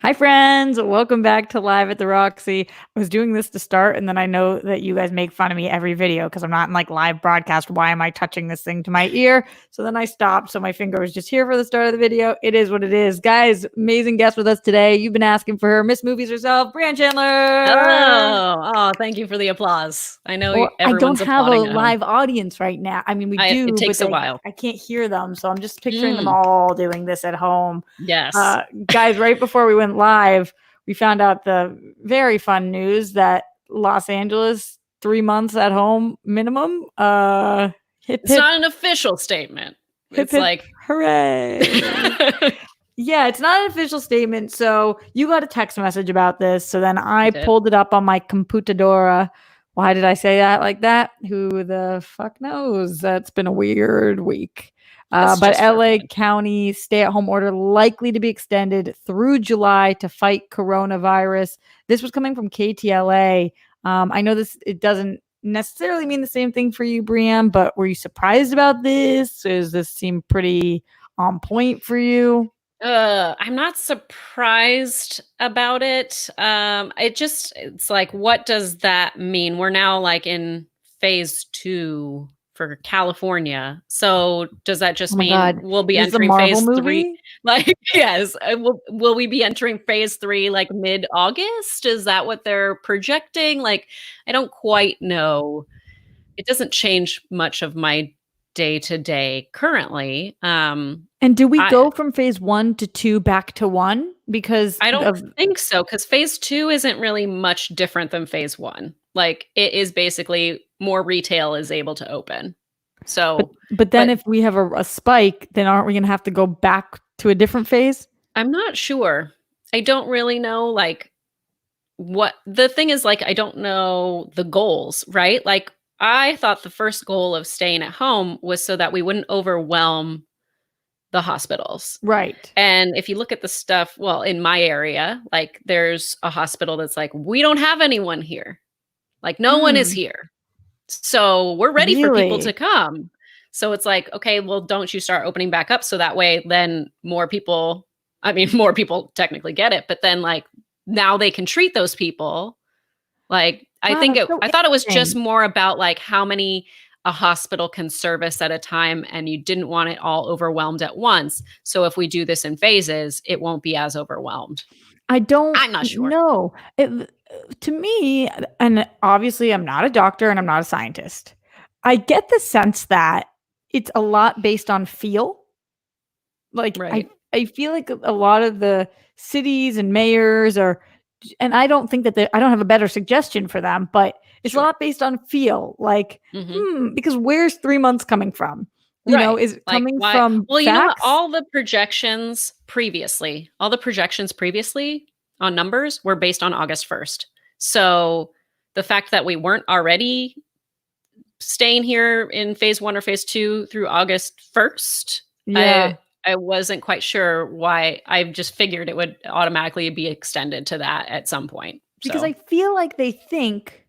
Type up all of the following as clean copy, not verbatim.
Hi, friends. Welcome back to Live at the Roxy. I was doing this to start, and then I know that you guys make fun of me every video because I'm not in like live broadcast. Why am I touching this thing to my ear? So then I stopped. So my finger was just here for the start of the video. It is what it is. Guys, amazing guest with us today. You've been asking for her. Miss Movies herself, Brianne Chandler. Hello. Oh, thank you for the applause. I know Or I don't everyone's have a applauding at home. live audience right now. I mean, we It do, but takes a while. I can't hear them. So I'm just picturing them Mm, all doing this at home. yes. Guys, right before we went live, we found out the very fun news that Los Angeles 3 months at home minimum. Hip It's hip not an official statement. hip It's hip like hooray! Yeah, it's not an official statement. So you got a text message about this. So then I did. pulled it up on my computadora. Why did I say that like that? Who the fuck knows? That's been a weird week. It's But just for LA fun. County stay-at-home order likely to be extended through July to fight coronavirus. This was coming from KTLA. I know it doesn't necessarily mean the same thing for you, Brianne, but were you surprised about this? Does this seem pretty on point for you? I'm not surprised about it. It's like, what does that mean? We're now like in phase 2 for California. So does that Oh just my mean god. we'll be Is this a entering Marvel phase 3? movie? Like, yes. Will we be entering phase 3 like mid-August? Is that what they're projecting? Like, I don't quite know. It doesn't change much of my day to day currently. And do we I go from phase 1 to 2 back to 1 because I don't of think so, because phase 2 isn't really much different than phase 1. Like, it is basically more retail is able to open. So, but then but if we have a spike, then aren't we going to have to go back to a different phase? I'm not sure. I don't really know, like, what the thing is, like, I don't know the goals, right? Like, I thought the first goal of staying at home was so that we wouldn't overwhelm the hospitals. Right. And if you look at the stuff, well, in my area, like, there's a hospital that's like, "We don't have anyone here." Like, no one is Hmm. here. So we're ready for people to Really? come. So it's like, okay, well, don't you start opening back up so that way then more people, I mean, more people technically get it, but then like now they can treat those people. Like, Wow, that's so I thought it was just interesting. more about like how many a hospital can service at a time, and you didn't want it all overwhelmed at once. So if we do this in phases, it won't be as overwhelmed. I don't I'm not sure. know. To me, and obviously I'm not a doctor and I'm not a scientist. I get the sense that it's a lot based on feel. Like Right. I feel like a lot of the cities and mayors are, and I don't think that I don't have a better suggestion for them, but it's a Sure. lot based on feel. Like, Hmm. because where's 3 months coming from? Right. Is it Like, coming why from well, you know what? facts? All the projections previously on numbers were based on August 1st. So, the fact that we weren't already staying here in phase 1 or phase 2 through August 1st, Yeah, I wasn't quite sure why. I just figured it would automatically be extended to that at some point. because I So, feel like they think,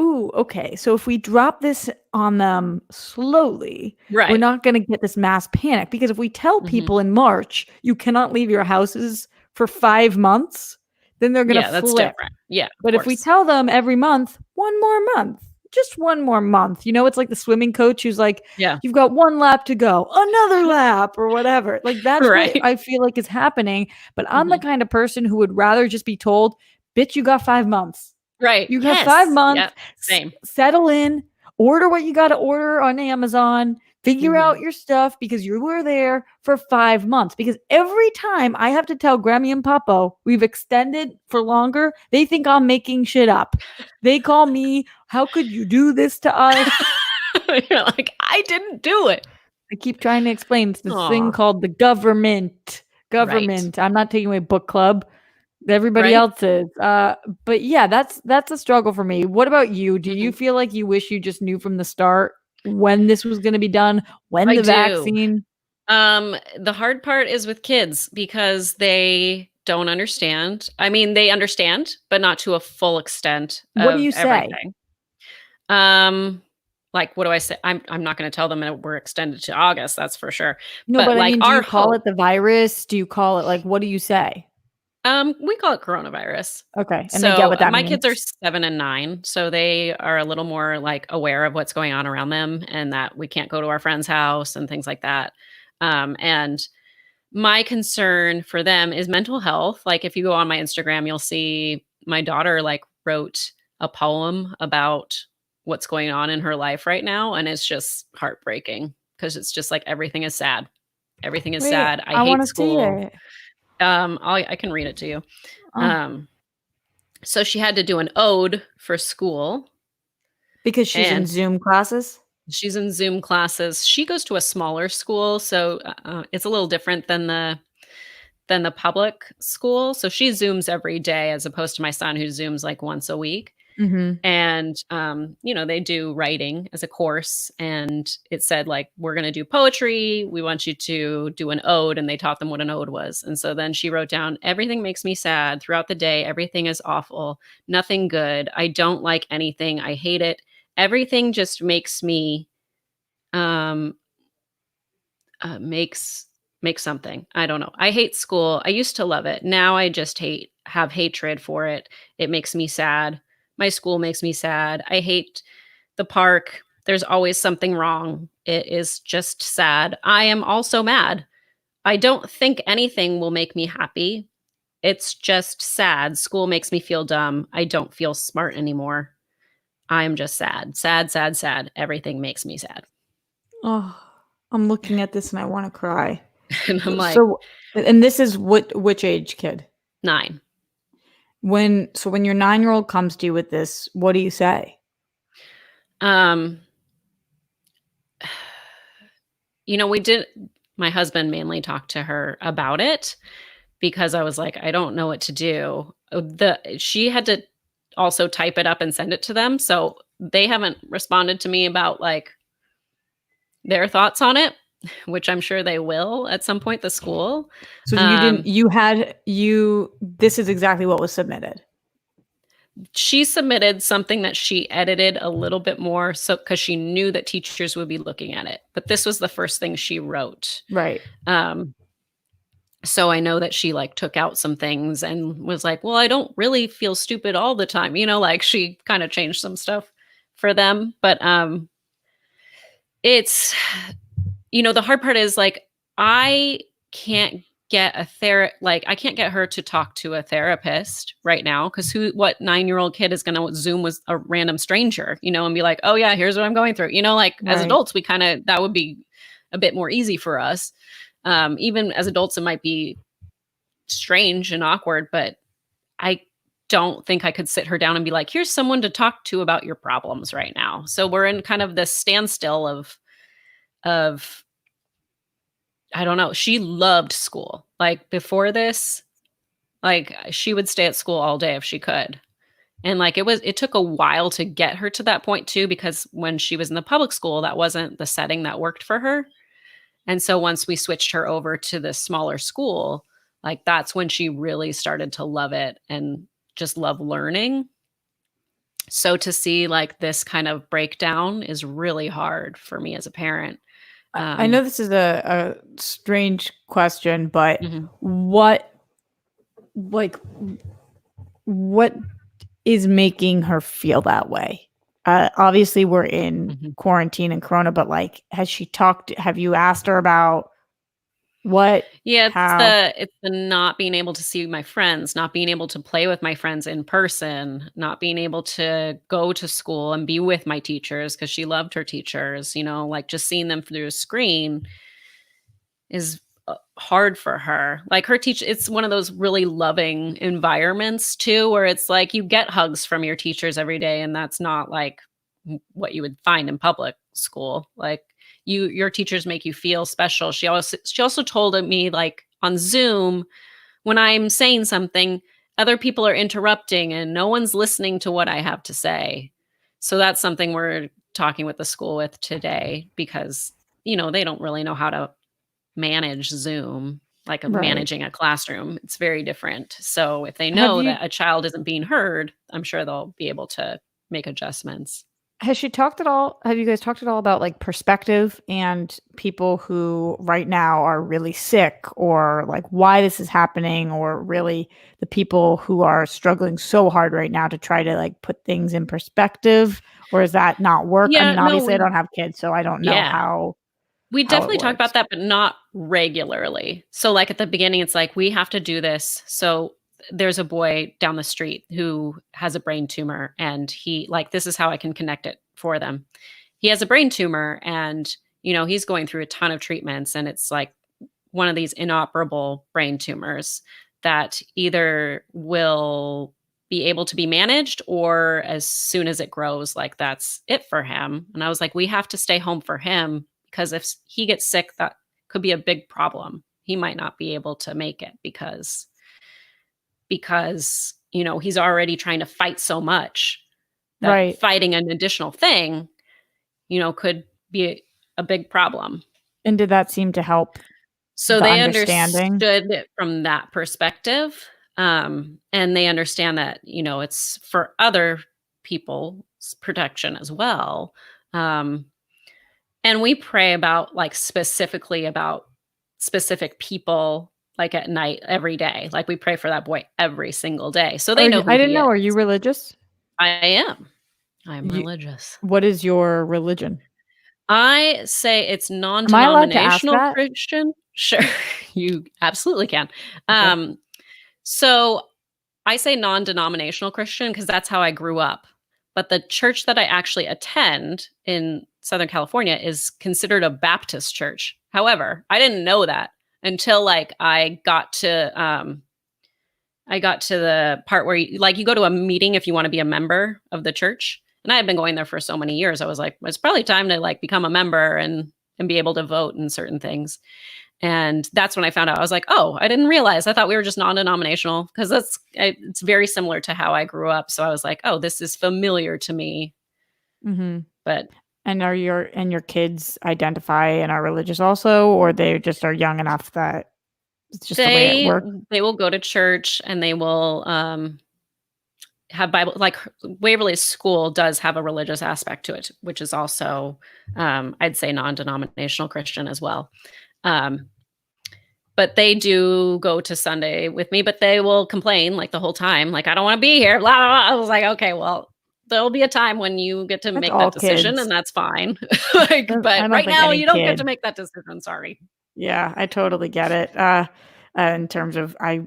ooh, okay, so if we drop this on them slowly, we're right. not going to get this mass panic. Because if we tell Mhm. people in March, you cannot leave your houses for 5 months, then they're going to Yeah, that's flip. different. Yeah, of But if we course. tell them every month, one more month, just one more month, it's like the swimming coach who's like, Yeah. you've got one lap to go, another lap, or whatever. Like, that's what Right. I feel like is happening. But I'm the Mhm. kind of person who would rather just be told, bitch, you got 5 months. Right. You have five Yes. months, Yeah. Same. settle in, order what you got to order on Amazon, figure Mhm. out your stuff because you were there for 5 months. Because every time I have to tell Grammy and Papo we've extended for longer, they think I'm making shit up. They call me, how could you do this to us? You're like, "I didn't do it." I keep trying to explain it's this thing Aw. called the government. Right. Government. I'm not taking away book club. Everybody Right? else is. But yeah, that's a struggle for me. What about you? Do you Mhm. feel like you wish you just knew from the start when this was going to be done, when I the do. vaccine? The hard part is with kids because they don't understand. I mean, they understand, but not to a full extent What do of you say? everything. Um, like, what do I say? I'm not gonna tell them that we're extended to August, that's for sure. No, But, but I like, mean, do our you call hope it the virus? Do you call it like what do you say? We call it coronavirus. Okay, and they get So what that my kids are means. 7 and 9, so they are a little more like aware of what's going on around them and that we can't go to our friend's house and things like that. And my concern for them is mental health. Like if you go on my Instagram, you'll see my daughter like wrote a poem about what's going on in her life right now, and it's just heartbreaking because it's just like everything is sad. Everything is Wait, sad. I I hate wanna see school. it. I can read it to you. Oh, Um, so she had to do an ode for school, because she's in and Zoom classes? she's in Zoom classes. She goes to a smaller school, so it's a little different than the public school. So she Zooms every day as opposed to my son who Zooms like once a week. Mhm. And they do writing as a course, and it said like, we're going to do poetry, we want you to do an ode, and they taught them what an ode was. And so then she wrote down, everything makes me sad throughout the day, everything is awful, nothing good, I don't like anything, I hate it, everything just makes me um makes something, I don't know, I hate school, I used to love it, now I just have hatred for it, it makes me sad, my school makes me sad, I hate the park, there's always something wrong, it is just sad, I am also mad, I don't think anything will make me happy, it's just sad, school makes me feel dumb, I don't feel smart anymore, I'm just sad, sad, sad, sad, everything makes me sad. Oh, I'm looking at this and I wanna cry. And I'm like, So and this is which age kid? 9. When your 9-year-old comes to you with this, what do you say? Um, we did my husband mainly talked to her about it because I was like, I don't know what to do. She had to also type it up and send it to them, so they haven't responded to me about like their thoughts on it, which I'm sure they will at some point, the school. So you didn't Um, you had you this is exactly what was submitted? she submitted something that she edited a little bit more so because she knew that teachers would be looking at it. But this was the first thing she wrote. Right. Um, so I know that she like took out some things and was like, well, I don't really feel stupid all the time. Like she kind of changed some stuff for them. But it's the hard part is like I can't I can't get her to talk to a therapist right now because what 9-year-old kid is going to Zoom with a random stranger, and be like, oh yeah, here's what I'm going through. Like as Right. adults, we kind of, that would be a bit more easy for us. Even as adults, it might be strange and awkward, but I don't think I could sit her down and be like, here's someone to talk to about your problems right now. So we're in kind of this standstill of I don't know. She loved school. Like before this, like she would stay at school all day if she could. And like it took a while to get her to that point too, because when she was in the public school, that wasn't the setting that worked for her. And so once we switched her over to the smaller school, like that's when she really started to love it and just love learning. So to see like this kind of breakdown is really hard for me as a parent. I know this is a strange question, but Mhm, what like what is making her feel that way? Obviously we're in mhm. quarantine and corona, but like have you asked her about what, Yeah, how? it's the not being able to see my friends, not being able to play with my friends in person, not being able to go to school and be with my teachers because she loved her teachers, like just seeing them through a screen is hard for her. Like her teacher, it's one of those really loving environments too, where it's like you get hugs from your teachers every day, and that's not like what you would find in public school. Like your teachers make you feel special. She also told me like on Zoom when I'm saying something, other people are interrupting and no one's listening to what I have to say. So that's something we're talking with the school with today because they don't really know how to manage Zoom, like Right. managing a classroom. It's very different. So if they Have know you that a child isn't being heard, I'm sure they'll be able to make adjustments. Has she talked at all? Have you guys talked at all about like perspective and people who right now are really sick, or like why this is happening, or really the people who are struggling so hard right now to try to like put things in perspective? Or is that not work? I Yeah, mean, no, obviously I don't have kids, so I don't know yeah. We how it definitely talk works. about that, but not regularly. So, like, at the beginning, it's like, we have to do this. So, there's a boy down the street who has a brain tumor, and he, like, this is how I can connect it for them. He has a brain tumor, and, he's going through a ton of treatments, and it's like one of these inoperable brain tumors that either will be able to be managed, or as soon as it grows, like, that's it for him. And I was like, we have to stay home for him, because if he gets sick, that could be a big problem. He might not be able to make it because he's already trying to fight so much that Right. fighting an additional thing, could be a big problem. And did that seem to help So the they understanding? understood it from that perspective, and they understand that, it's for other people's protection as well. Um, and we pray about, like, specifically about specific people, like, at night every day. Like, we pray for that boy every single day, so they Are know you who I didn't he know, are you is. religious? I am. I'm You religious. What is your religion? I say it's Am I allowed to ask non-denominational that? Christian. Sure, you absolutely can. Okay. Um, so I say non-denominational Christian because that's how I grew up. But the church that I actually attend in Southern California is considered a Baptist church. However, I didn't know that until, like, I got to the part where you go to a meeting if you want to be a member of the church. And I had been going there for so many years. I was like, it's probably time to, like, become a member and be able to vote in certain things. And that's when I found out. I was like, "Oh, I didn't realize. I thought we were just non-denominational," because it's very similar to how I grew up. So I was like, "Oh, this is familiar to me." Mhm. But And your kids identify and are religious also, or they just are young enough that it's just the way it they works? they will go to church, and they will have Bible, like, Waverly School does have a religious aspect to it, which is also, I'd say, non-denominational Christian as well. Um, But they do go to Sunday with me, but they will complain, like, the whole time, like, "I don't wanna be here, blah, blah, blah." I was like, "Okay, well, there'll be a time when you get to That's make all that decision, kids. and that's fine." Like, I but don't right think now, any you don't get to kid. make that decision, sorry. Yeah, I totally get it. In terms of I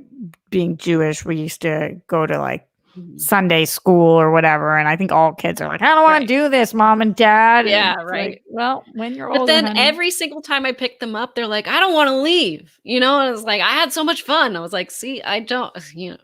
being Jewish, we used to go to like Mhm. Sunday school or whatever, and I think all kids are like, "I don't wanna Right. do this, mom and dad," and Yeah, it's right. like, "Well, when you're But older, then honey." every single time I pick them up, they're like, "I don't wanna leave," and it's like, "I had so much fun." I was like, "See, I don't,"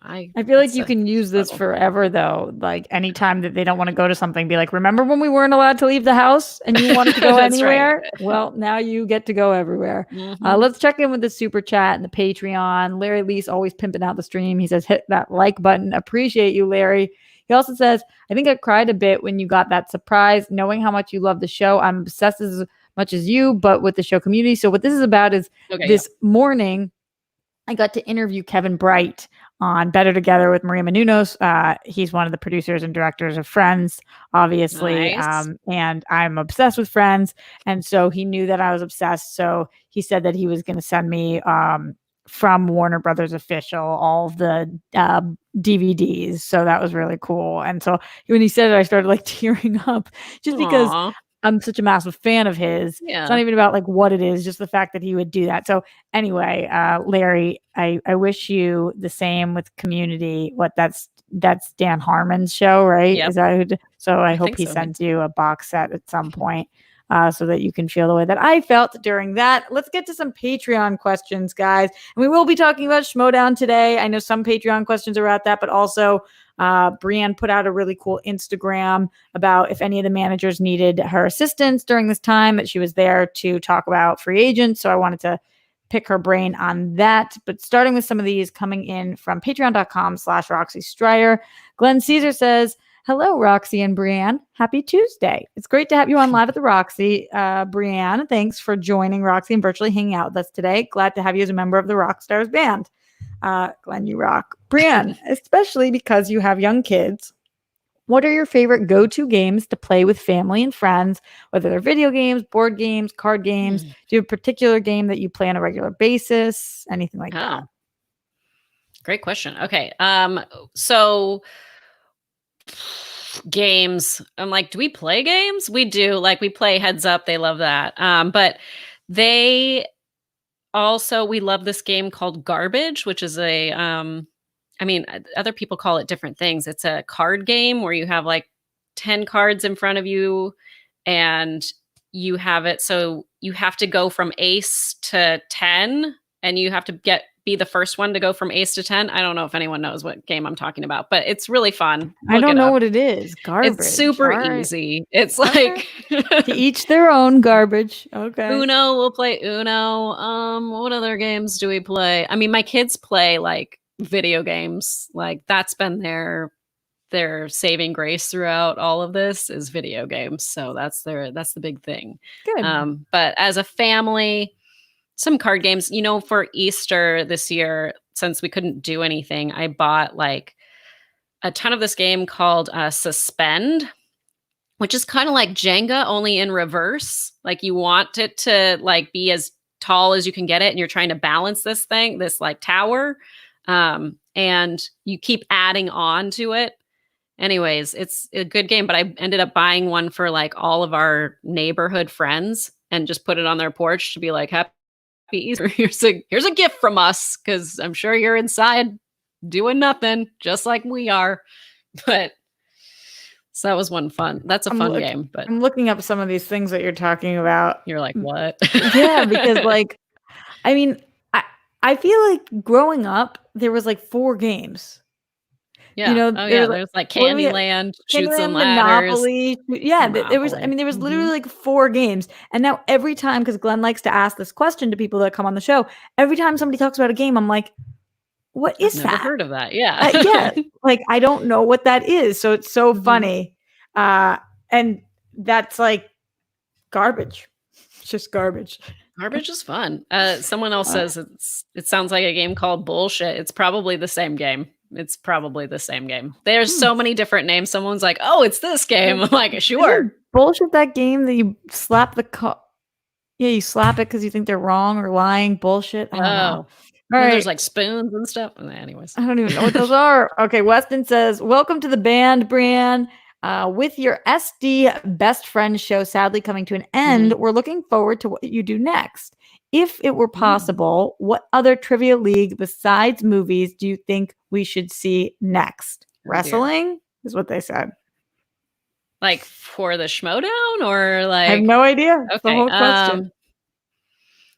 I I feel like it's you a can use this struggle. forever though. Like anytime that they don't want to go to something, be like, remember when we weren't allowed to leave the house and you wanted to go That's right. anywhere? Well, now you get to go everywhere. Mhm. Let's check in with the super chat and the Patreon. Larry Lease always pimping out the stream. He says, hit that like button. Appreciate you, Larry. He also says, I think I cried a bit when you got that surprise, knowing how much you love the show. I'm obsessed as much as you, but with the show community. So what this is about is Okay, yeah. this morning, I got to interview Kevin Bright on Better Together with Maria Menounos. He's one of the producers and directors of Friends, obviously. Nice. And I'm obsessed with Friends. And so he knew that I was obsessed. So he said that he was going to send me from Warner Brothers Official all of the DVDs. So that was really cool. And so when he said it, I started like tearing up just because Aw. I'm such a massive fan of his. It's not Yeah. even about like what it is, just the fact that he would do that. So anyway, Larry, I wish you the same with Community. That's Dan Harmon's show, right? Yep. Is that who? So I I hope think he so, yeah. sends you a box set at some point, so that you can feel the way that I felt during that. Let's get to some Patreon questions, guys, and we will be talking about Schmoedown today. I know some Patreon questions are about that, but also Brianne put out a really cool Instagram about if any of the managers needed her assistance during this time, that she was there to talk about free agents. So I wanted to pick her brain on that. But starting with some of these coming in from patreon.com/Roxy Stryer. Glenn Caesar says, hello, Roxy and Brianne. Happy Tuesday. It's great to have you on live at the Roxy. Brianne, thanks for joining Roxy and virtually hanging out with us today. Glad to have you as a member of the Rockstars band. Glenn, you rock. Brianne, especially because you have young kids, What are your favorite go-to games to play with family and friends, whether they're video games, board games, card games? Do you have a particular game that you play on a regular basis? Anything like that? Oh, great question. Okay. So games. I'm like, do we play games? We do. Like we play Heads Up. They love that. But they also we love this game called Garbage, which is a I mean, other people call it different things. It's a card game where you have like 10 cards in front of you and you have it so you have to go from ace to 10 and you have to be the first one to go from ace to 10. I don't know if anyone knows what game I'm talking about, but it's really fun. I don't know what it is. Garbage. It's super easy. It's like to each their own. Garbage. Okay. Uno, we'll play Uno. What other games do we play? I mean, my kids play like video games. Like that's been their saving grace throughout all of this is video games. So that's the big thing. Good. But as a family, some card games, for Easter this year, since we couldn't do anything, I bought like a ton of this game called Suspend, which is kind of like Jenga, only in reverse. Like you want it to like be as tall as you can get it. And you're trying to balance this like tower. And you keep adding on to it. Anyways, it's a good game, but I ended up buying one for like all of our neighborhood friends and just put it on their porch to be like, happy Easter. Here's a gift from us because I'm sure you're inside doing nothing just like we are. But so that was that's a fun game. But I'm looking up some of these things that you're talking about. You're like, what? Yeah, because like, I mean, I feel like growing up, there was like 4 games. Yeah. There's like Candyland, Chutes and Ladders. Monopoly. Yeah, there was literally like 4 games. And now every time, because Glenn likes to ask this question to people that come on the show, every time somebody talks about a game, I'm like, what is that? I've never heard of that. Yeah. Yeah. Like, I don't know what that is. So it's so funny. And that's like garbage. It's just garbage. Garbage is fun. Someone else says it sounds like a game called Bullshit. It's probably the same game. There's so many different names. Someone's like, oh, it's this game. I'm like, sure. Bullshit, that game that you slap you slap it because you think they're wrong or lying. Bullshit. I don't know. All right. There's like spoons and stuff. Anyways. I don't even know what those are. Okay. Weston says, welcome to the band, Brianne. With your SD Best Friends show sadly coming to an end, we're looking forward to what you do next. If it were possible, what other trivia league besides movies do you think we should see next? Wrestling is what they said. Like for the Schmoedown or like? I have no idea. Okay. The whole question.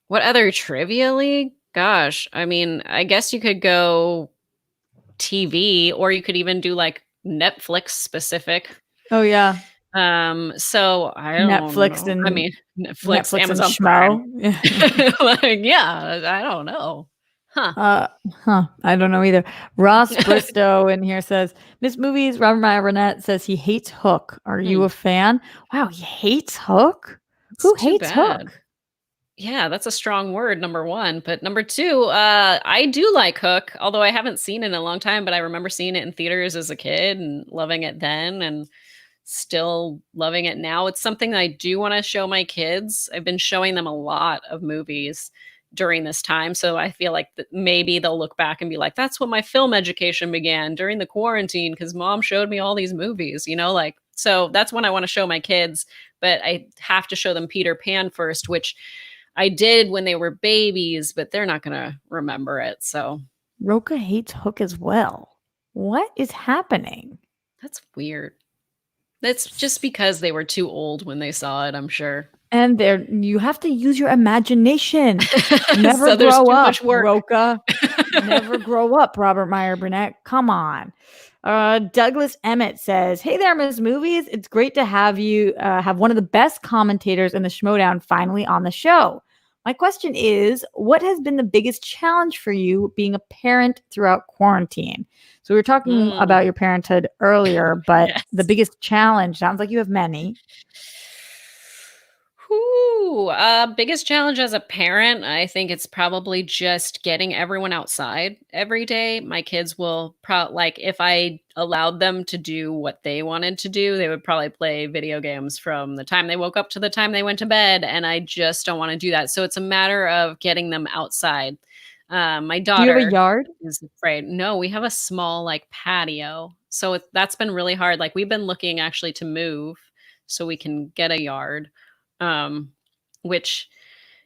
What other trivia league? Gosh, I mean, I guess you could go TV or you could even do like Netflix specific. Oh yeah. So I don't know. Netflix Amazon Schmo. Like, yeah, I don't know. I don't know either. Ross Bristow in here says, Miss Movies, Robert Meyer Burnett says he hates Hook. Are you a fan? Wow, he hates Hook? Who hates Hook? Yeah, that's a strong word, number 1. But number 2, I do like Hook, although I haven't seen it in a long time, but I remember seeing it in theaters as a kid and loving it then and still loving it now. It's something that I do want to show my kids. I've been showing them a lot of movies during this time. So I feel like that maybe they'll look back and be like, that's when my film education began during the quarantine because mom showed me all these movies, so that's when I want to show my kids. But I have to show them Peter Pan first, which I did when they were babies, but they're not going to remember it. So Roka hates Hook as well. What is happening? That's weird. That's just because they were too old when they saw it, I'm sure. And you have to use your imagination. Never so grow up, Roka. Never grow up, Robert Meyer Burnett. Come on. Douglas Emmett says, hey there, Miss Movies. It's great to have you have one of the best commentators in the Schmoedown finally on the show. My question is, what has been the biggest challenge for you being a parent throughout quarantine? So we were talking about your parenthood earlier, but the biggest challenge, sounds like you have many. Whoo, biggest challenge as a parent, I think it's probably just getting everyone outside every day. My kids will like if I allowed them to do what they wanted to do, they would probably play video games from the time they woke up to the time they went to bed, and I just don't want to do that. So it's a matter of getting them outside. My Do you have a daughter yard? is afraid. No, we have a small like patio, so that's been really hard. Like we've been looking actually to move so we can get a yard, um, which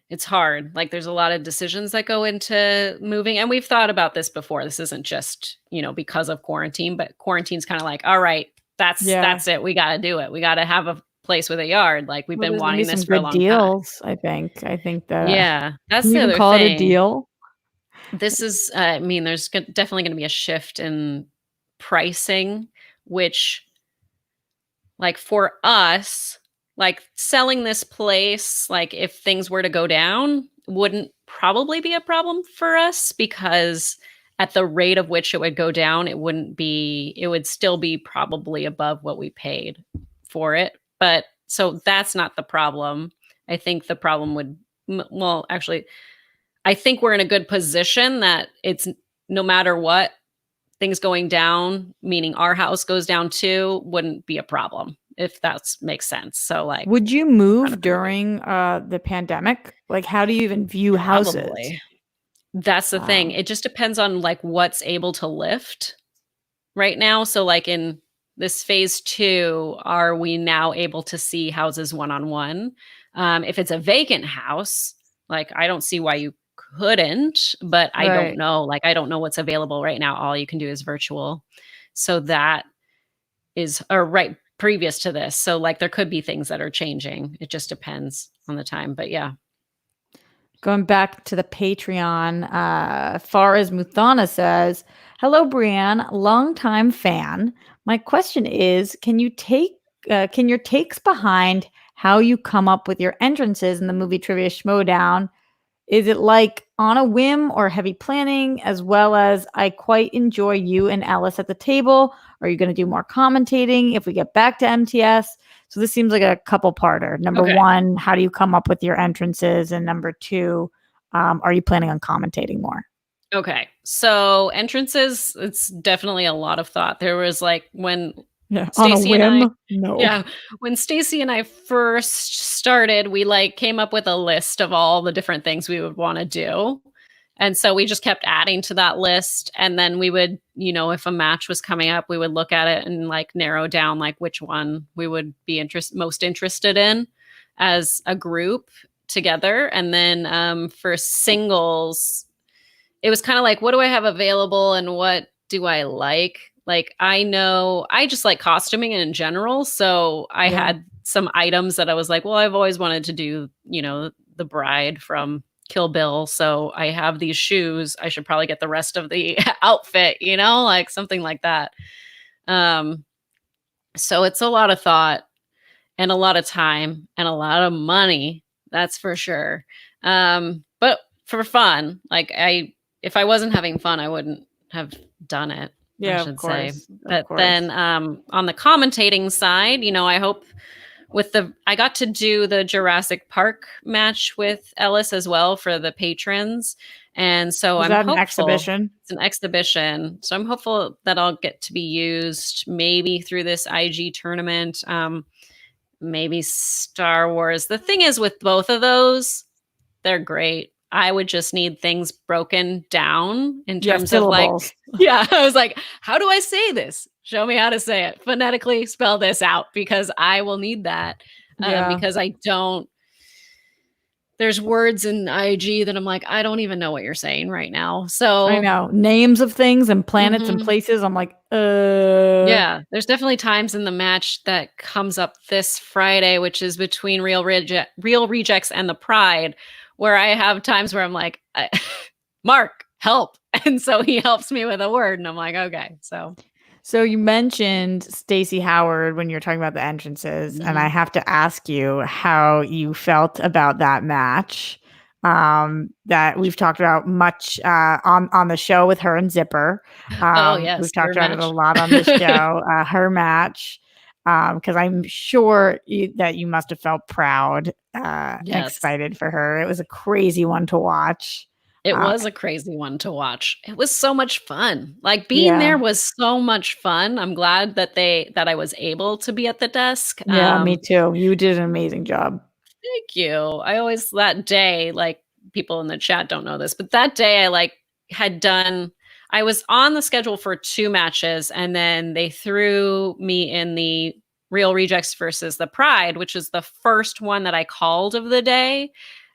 it's hard. Like there's a lot of decisions that go into moving. And we've thought about this before. This isn't just, because of quarantine, but quarantine's kind of like, all right, Yeah. that's it. We got to do it. We got to have a place with a yard. Like we've Well, been there's gonna be wanting this some for a good long time. deals, I think. I think that Yeah, that's can you the even other call it a thing. deal? This is, I mean, there's definitely going to be a shift in pricing, which like for us, like selling this place, like if things were to go down, wouldn't probably be a problem for us because at the rate of which it would go down, it would still be probably above what we paid for it. But so that's not the problem. I think the problem well, actually, I think we're in a good position that it's no matter what, things going down, meaning our house goes down too, wouldn't be a problem if that makes sense. So like Would you kind move of pretty good. during the pandemic? Like, how do you even view houses? Probably. That's the thing. Wow. It just depends on like what's able to lift right now. So like in this phase 2, are we now able to see houses one-on-one? If it's a vacant house, like I don't see why you couldn't, but I don't Right. know. Like I don't know what's available right now. All you can do is virtual. So that is or right previous to this. So like there could be things that are changing. It just depends on the time. But yeah. Going back to the Patreon, far as Muthana says, hello, Brianne, longtime fan. My question is, can your takes behind how you come up with your entrances in the movie Trivia Schmoedown? Is it like on a whim or heavy planning, as well as I quite enjoy you and Alice at the table? Are you going to do more commentating if we get back to MTS? So this seems like a couple parter. Number Okay. one, how do you come up with your entrances? And number two, are you planning on commentating more? Okay. So entrances, it's definitely a lot of thought. There was like when Yeah, on a Stacy and I whim? No. yeah, when Stacy and I first started, we like came up with a list of all the different things we would want to do. And so we just kept adding to that list. And then we would, if a match was coming up, we would look at it and like narrow down like which one we would be most interested in as a group together. And then for singles, it was kind of like, what do I have available and what do I like? Like, I know I just like costuming in general. So I Yeah. had some items that I was like, well, I've always wanted to do, the bride from Kill Bill. So I have these shoes. I should probably get the rest of the outfit, like something like that. So it's a lot of thought and a lot of time and a lot of money. That's for sure. But for fun, like if I wasn't having fun, I wouldn't have done it, I Yeah, of should say. course. Of But course. then on the commentating side, I hope I got to do the Jurassic Park match with Ellis as well for the patrons. And so Is I'm that an hopeful. exhibition? It's an exhibition. So I'm hopeful that I'll get to be used maybe through this IG tournament. Maybe Star Wars. The thing is with both of those, they're great. I would just need things broken down in Yeah, terms of like, syllables. yeah, I was like, how do I say this? Show me how to say it. Phonetically spell this out because I will need that. Yeah. Because there's words in IG that I'm like, I don't even know what you're saying right now. So I know. Names of things and planets and Mhm. places. I'm like, Yeah, there's definitely times in the match that comes up this Friday, which is between Real Rejects and the Pride, where I have times where I'm like, Mark, help. And so he helps me with a word. And I'm like, okay. So you mentioned Stacey Howard when you're talking about the entrances, and I have to ask you how you felt about that match. That we've talked about much on the show with her and Zipper. Oh, yes. We've talked Your about it a match. lot on the show. Her match. because I'm sure that you must have felt proud, Yes. excited for her. It was a crazy one to watch. It was a crazy one to watch. It was so much fun. Like, being Yeah. there was so much fun. I'm glad that I was able to be at the desk. Yeah, me too. You did an amazing job. Thank you. I always that day, like, people in the chat don't know this, but that day I was on the schedule for 2 matches, and then they threw me in the Real Rejects versus the Pride, which is the first one that I called of the day.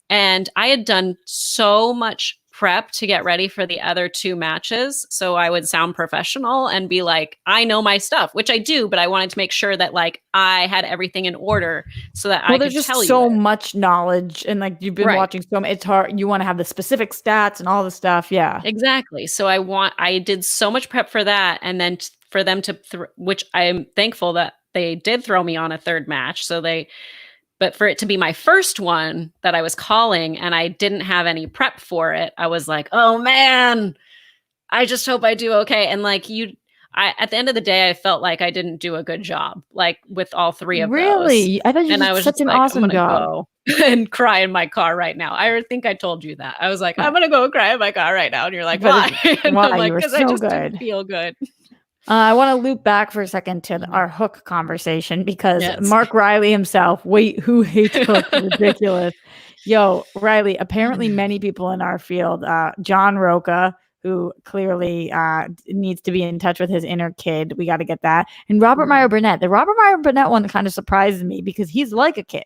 And I had done so much prep to get ready for the other 2 matches, so I would sound professional and be like, I know my stuff, which I do, but I wanted to make sure that, like, I had everything in order so that I there's could just tell so you it. much knowledge, and like you've been Right. watching so much. It's hard. You want to have the specific stats and all the stuff. Yeah. Exactly. So I did so much prep for that, and then for them to which I'm thankful that they did throw me on a 3rd match. But for it to be my first one that I was calling and I didn't have any prep for it, I was like, "Oh man, I just hope I do okay." And like at the end of the day, I felt like I didn't do a good job, like, with all 3 of those. Really? I thought you And I did was such just an like, I'm awesome gonna job. go and cry in my car right now. I think I told you that. I was like, I'm Right. gonna go cry in my car right now. And you're like, But why? And I'm why? You like, were because I so just didn't good. feel good. I want to loop back for a second to our Hook conversation because Yes. Mark Riley himself, wait, who hates Hook? Ridiculous. Yo, Riley, apparently many people in our field, John Roca, who clearly needs to be in touch with his inner kid. We got to get that. And Robert Meyer Burnett. The Robert Meyer Burnett one kind of surprises me because he's like a kid.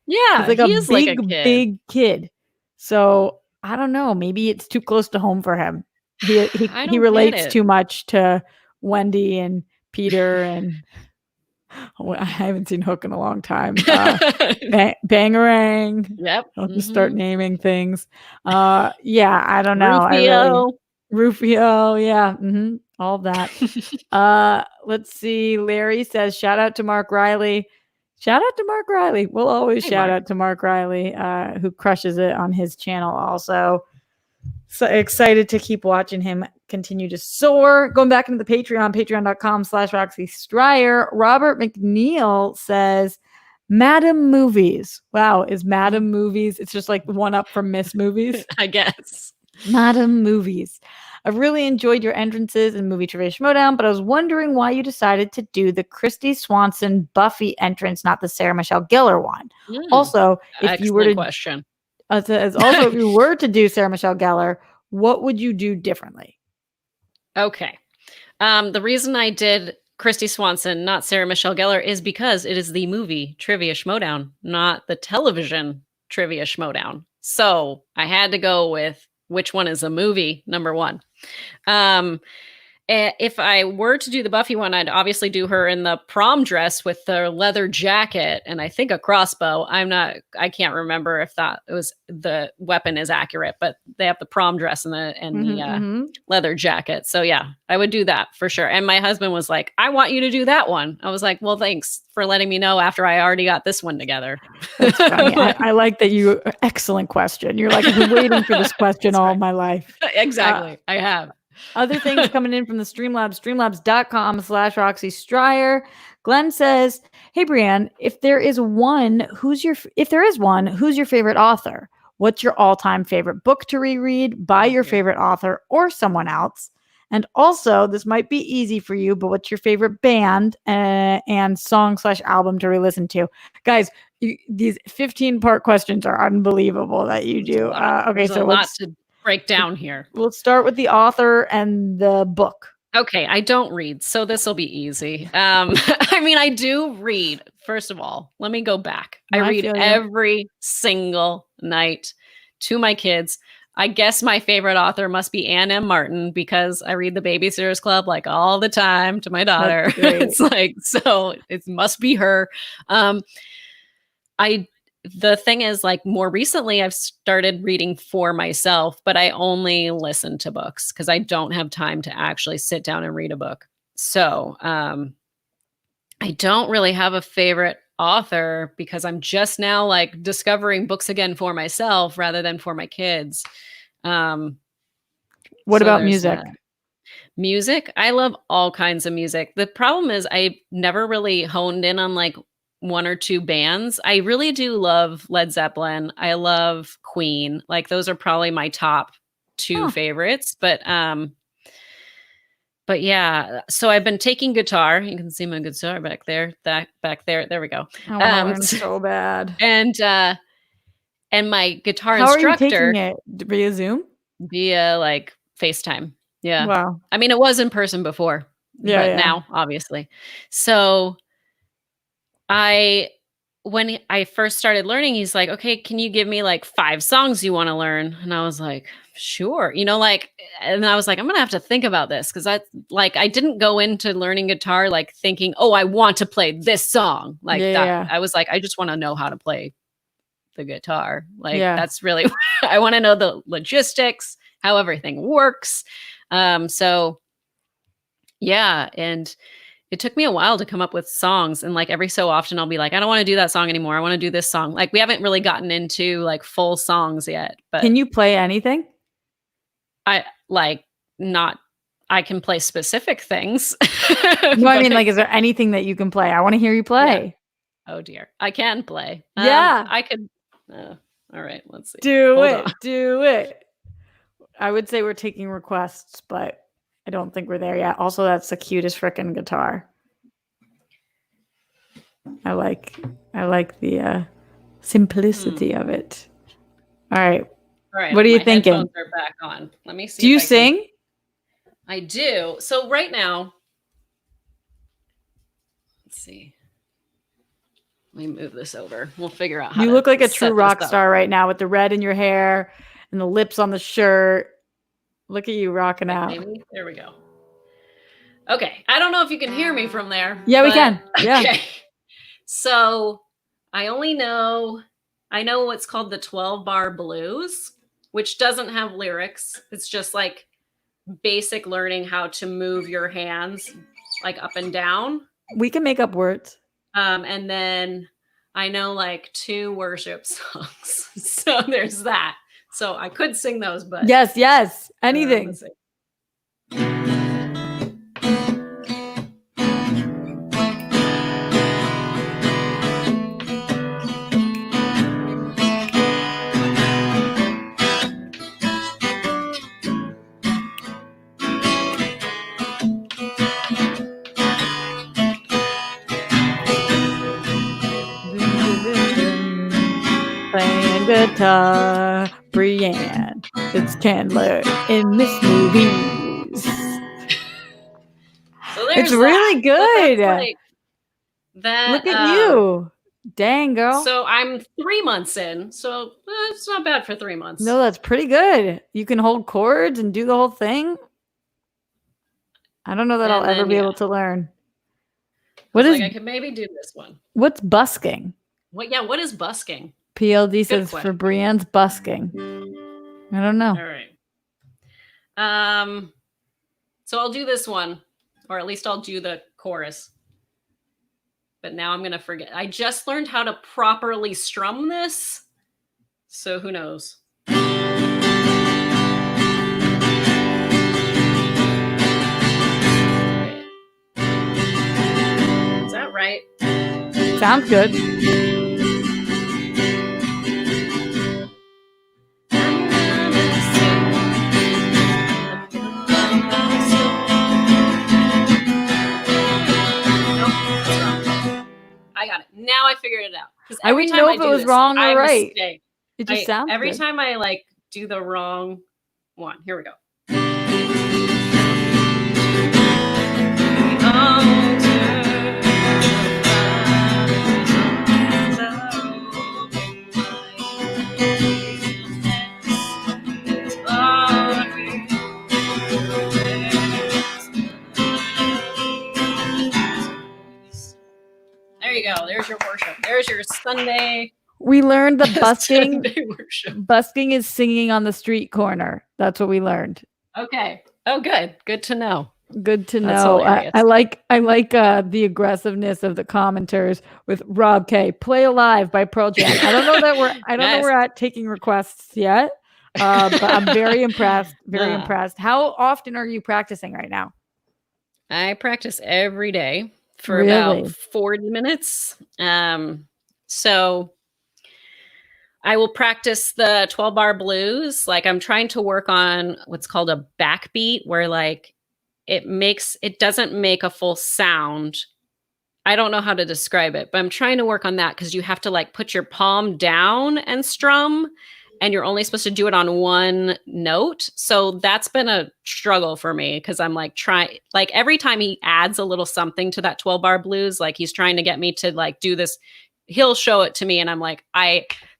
Yeah, He's like a he is like a big, kid. big kid. So I don't know. Maybe it's too close to home for him. He I don't relates get it. too much to Wendy and Peter and I haven't seen Hook in a long time. Bangarang. Yep. I'll just start naming things. Yeah, I don't know. Rufio. Rufio, yeah, all that. Let's see. Larry says, shout out to Mark Riley. Shout out to Mark Riley. We'll always shout out to Mark Riley, who crushes it on his channel also. So excited to keep watching him continue to soar. Going back into the patreon.com/Roxy Stryer. Robert McNeil says, Madam Movies. Wow, is Madam Movies? It's just like one up from Miss Movies. I guess. Madam Movies. I've really enjoyed your entrances in Movie Trivia Schmoedown, but I was wondering why you decided to do the Christy Swanson Buffy entrance, not the Sarah Michelle Gellar one. Also, if you were to question. If you were to do Sarah Michelle Gellar, what would you do differently? Okay. The reason I did Christy Swanson, not Sarah Michelle Gellar, is because it is the movie Trivia Schmoedown, not the television Trivia Schmoedown. So I had to go with which one is a movie, number 1. If I were to do the Buffy one, I'd obviously do her in the prom dress with the leather jacket and I think a crossbow. I can't remember if that was the weapon is accurate, but they have the prom dress and the leather jacket. So yeah, I would do that for sure. And my husband was like, I want you to do that one. I was like, well, thanks for letting me know after I already got this one together. That's funny. I like that you, excellent question. You're like, I've been waiting for this question all my life. Exactly. I have. Other things coming in from the Streamlabs, streamlabs.com/Roxy Stryer. Glenn says, hey, Brianne, if there is one, who's your favorite author? What's your all-time favorite book to reread by your favorite author or someone else? And also, this might be easy for you, but what's your favorite band and song/album to re-listen to? Guys, these 15-part questions are unbelievable that you do. Okay, so a lot to break down here. We'll start with the author and the book. Okay, I don't read, so this will be easy. I mean, I do read. First of all, let me go back. I read every single night to my kids. I guess my favorite author must be Anne M. Martin because I read the Babysitters Club like all the time to my daughter. It's like, so it must be her. The thing is, like, more recently, I've started reading for myself, but I only listen to books because I don't have time to actually sit down and read a book. So I don't really have a favorite author because I'm just now like discovering books again for myself rather than for my kids. What about music? Music, I love all kinds of music. The problem is I never really honed in on like one or two bands. I really do love Led Zeppelin. I love Queen. Like those are probably my top two Huh. favorites. But yeah, so I've been taking guitar. You can see my guitar back there. That back there. There we go. I want to learn so bad. And my guitar How are you instructor taking it? Via Zoom? via like FaceTime. Yeah. Wow. I mean, it was in person before, Yeah, but now obviously. So when I first started learning, he's like, okay, can you give me like 5 songs you want to learn? And I was like, sure. And I was like, I'm going to have to think about this. Cause I didn't go into learning guitar, like thinking, oh, I want to play this song like that. Yeah. I was like, I just want to know how to play the guitar. Like Yeah. that's really, I want to know the logistics, how everything works. So yeah. And it took me a while to come up with songs. And like every so often I'll be like, I don't want to do that song anymore. I want to do this song. Like we haven't really gotten into like full songs yet, but Can you play anything? I can play specific things. No, I mean, like, is there anything that you can play? I want to hear you play. Yeah. Oh dear. I can play. Yeah. I could. All right. Let's see. Do Hold it. on. Do it. I would say we're taking requests, but I don't think we're there yet. Also, that's the cutest freaking guitar. I like the simplicity of it. All right. What are you thinking? Headphones are back on. Let me see. Do you sing? I do. So right now, let's see. Let me move this over. We'll figure out how you to look like a set true this rock up. star right now with the red in your hair and the lips on the shirt. Look at you rocking out. Maybe. There we go. Okay. I don't know if you can hear me from there. Yeah, we can. Yeah. Okay. So I know what's called the 12-bar blues, which doesn't have lyrics. It's just like basic learning how to move your hands like up and down. We can make up words. And then I know like 2 worship songs. So there's that. So I could sing those, but yes, anything. Let's see. Playing guitar, Brianne. It's Chandler in Miss Movies. So It's really good. Like that. Look at you. Dang, girl. So I'm 3 months in. So it's not bad for 3 months. No, that's pretty good. You can hold chords and do the whole thing. I don't know that I'll ever be able to learn. I could maybe do this one. What's busking? What is busking? PLD says for Brianne's busking. I don't know. All right. So I'll do this one, or at least I'll do the chorus. But now I'm going to forget. I just learned how to properly strum this. So who knows? Is that right? Sounds good. I got it. Now I figured it out. I wouldn't know if it was wrong or right. It just sounds every good. time I like do the wrong one. Here we go. There you go. There's your worship. There's your Sunday. We learned that busking. Sunday worship. Busking is singing on the street corner. That's what we learned. Okay. Oh, good. Good to know. Good to know. I like the aggressiveness of the commenters with Rob K. Play Alive by Pearl Jam. I don't know that we're at taking requests yet. But I'm very impressed. Very Ah. impressed. How often are you practicing right now? I practice every day for about Really? 40 minutes. So I will practice the 12 bar blues. Like I'm trying to work on what's called a backbeat where like it doesn't make a full sound. I don't know how to describe it, but I'm trying to work on that because you have to like put your palm down and strum, and you're only supposed to do it on one note. So that's been a struggle for me because I'm like trying, like every time he adds a little something to that 12 bar blues, like he's trying to get me to like do this, he'll show it to me, and I'm like,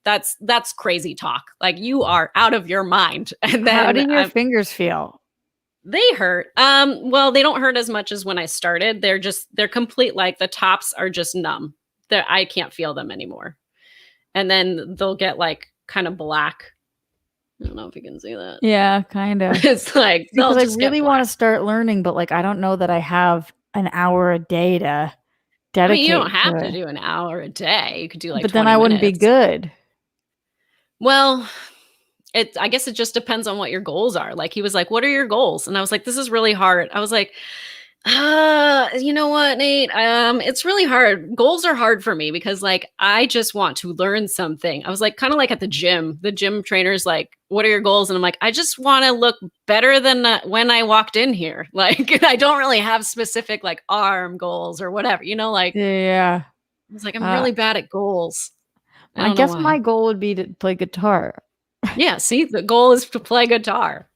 that's crazy talk. Like you are out of your mind. And How then do your fingers feel? they hurt. Well, they don't hurt as much as when I started. They're complete, like the tops are just numb. I can't feel them anymore. And then they'll get like kind of black. I don't know if you can see that. Yeah, kind of. It's like they'll Because I just really get want black. to start learning, but like I don't know that I have an hour a day to I mean, you don't dedicate have to to it. do an hour a day. You could do like But then 20 I wouldn't be minutes. good. Well, I guess it just depends on what your goals are. Like he was like, "What are your goals?" And I was like, "This is really hard." I was like, you know what, Nate? It's really hard. Goals are hard for me because like I just want to learn something. I was like kind of like at the gym. The gym trainer's like, "What are your goals?" And I'm like, "I just want to look better than when I walked in here." Like I don't really have specific like arm goals or whatever. You know, like Yeah. I was like, I'm Uh, really bad at goals. I I don't know guess why. my goal would be to play guitar. Yeah, see, the goal is to play guitar.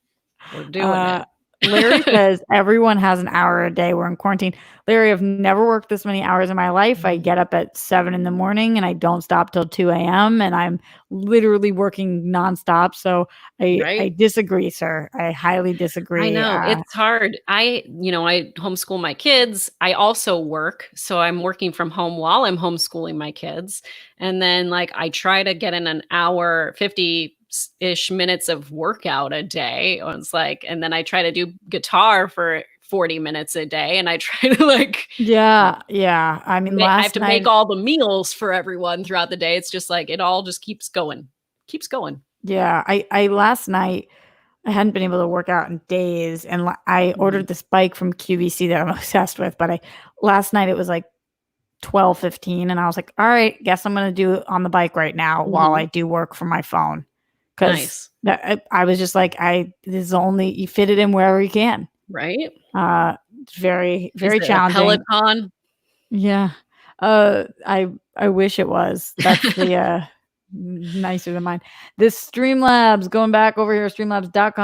We're doing Uh, it. Larry says everyone has an hour a day. We're in quarantine. Larry, I've never worked this many hours in my life. I get up at 7 in the morning and I don't stop till 2 a.m. and I'm literally working nonstop. So I Right? disagree, sir. I highly I disagree. know, it's hard. I homeschool my kids. I also work, so I'm working from home while I'm homeschooling my kids, and then, like, I try to get in an hour, 50-ish minutes of workout a day. It's like and then I try to do guitar for 40 minutes a day, and I try to, like, Yeah, yeah. I mean, I have last to make night, all the meals for everyone throughout the day. It's just, like, it all just keeps going. Keeps going. yeah, I last night I hadn't been able to work out in days, and I Mhm. ordered this bike from QVC that I'm obsessed with. But I last night it was like 12:15 and I was like, "All right, guess I'm gonna do it on the bike right now while I Mhm. do work from my phone." 'Cause Nice. I was just like, this is only you fit it in wherever you can. Right? It's very, Is very it a challenging. Peloton? Yeah. I wish it was. That's the, nicer than mine. This Streamlabs, going back over here,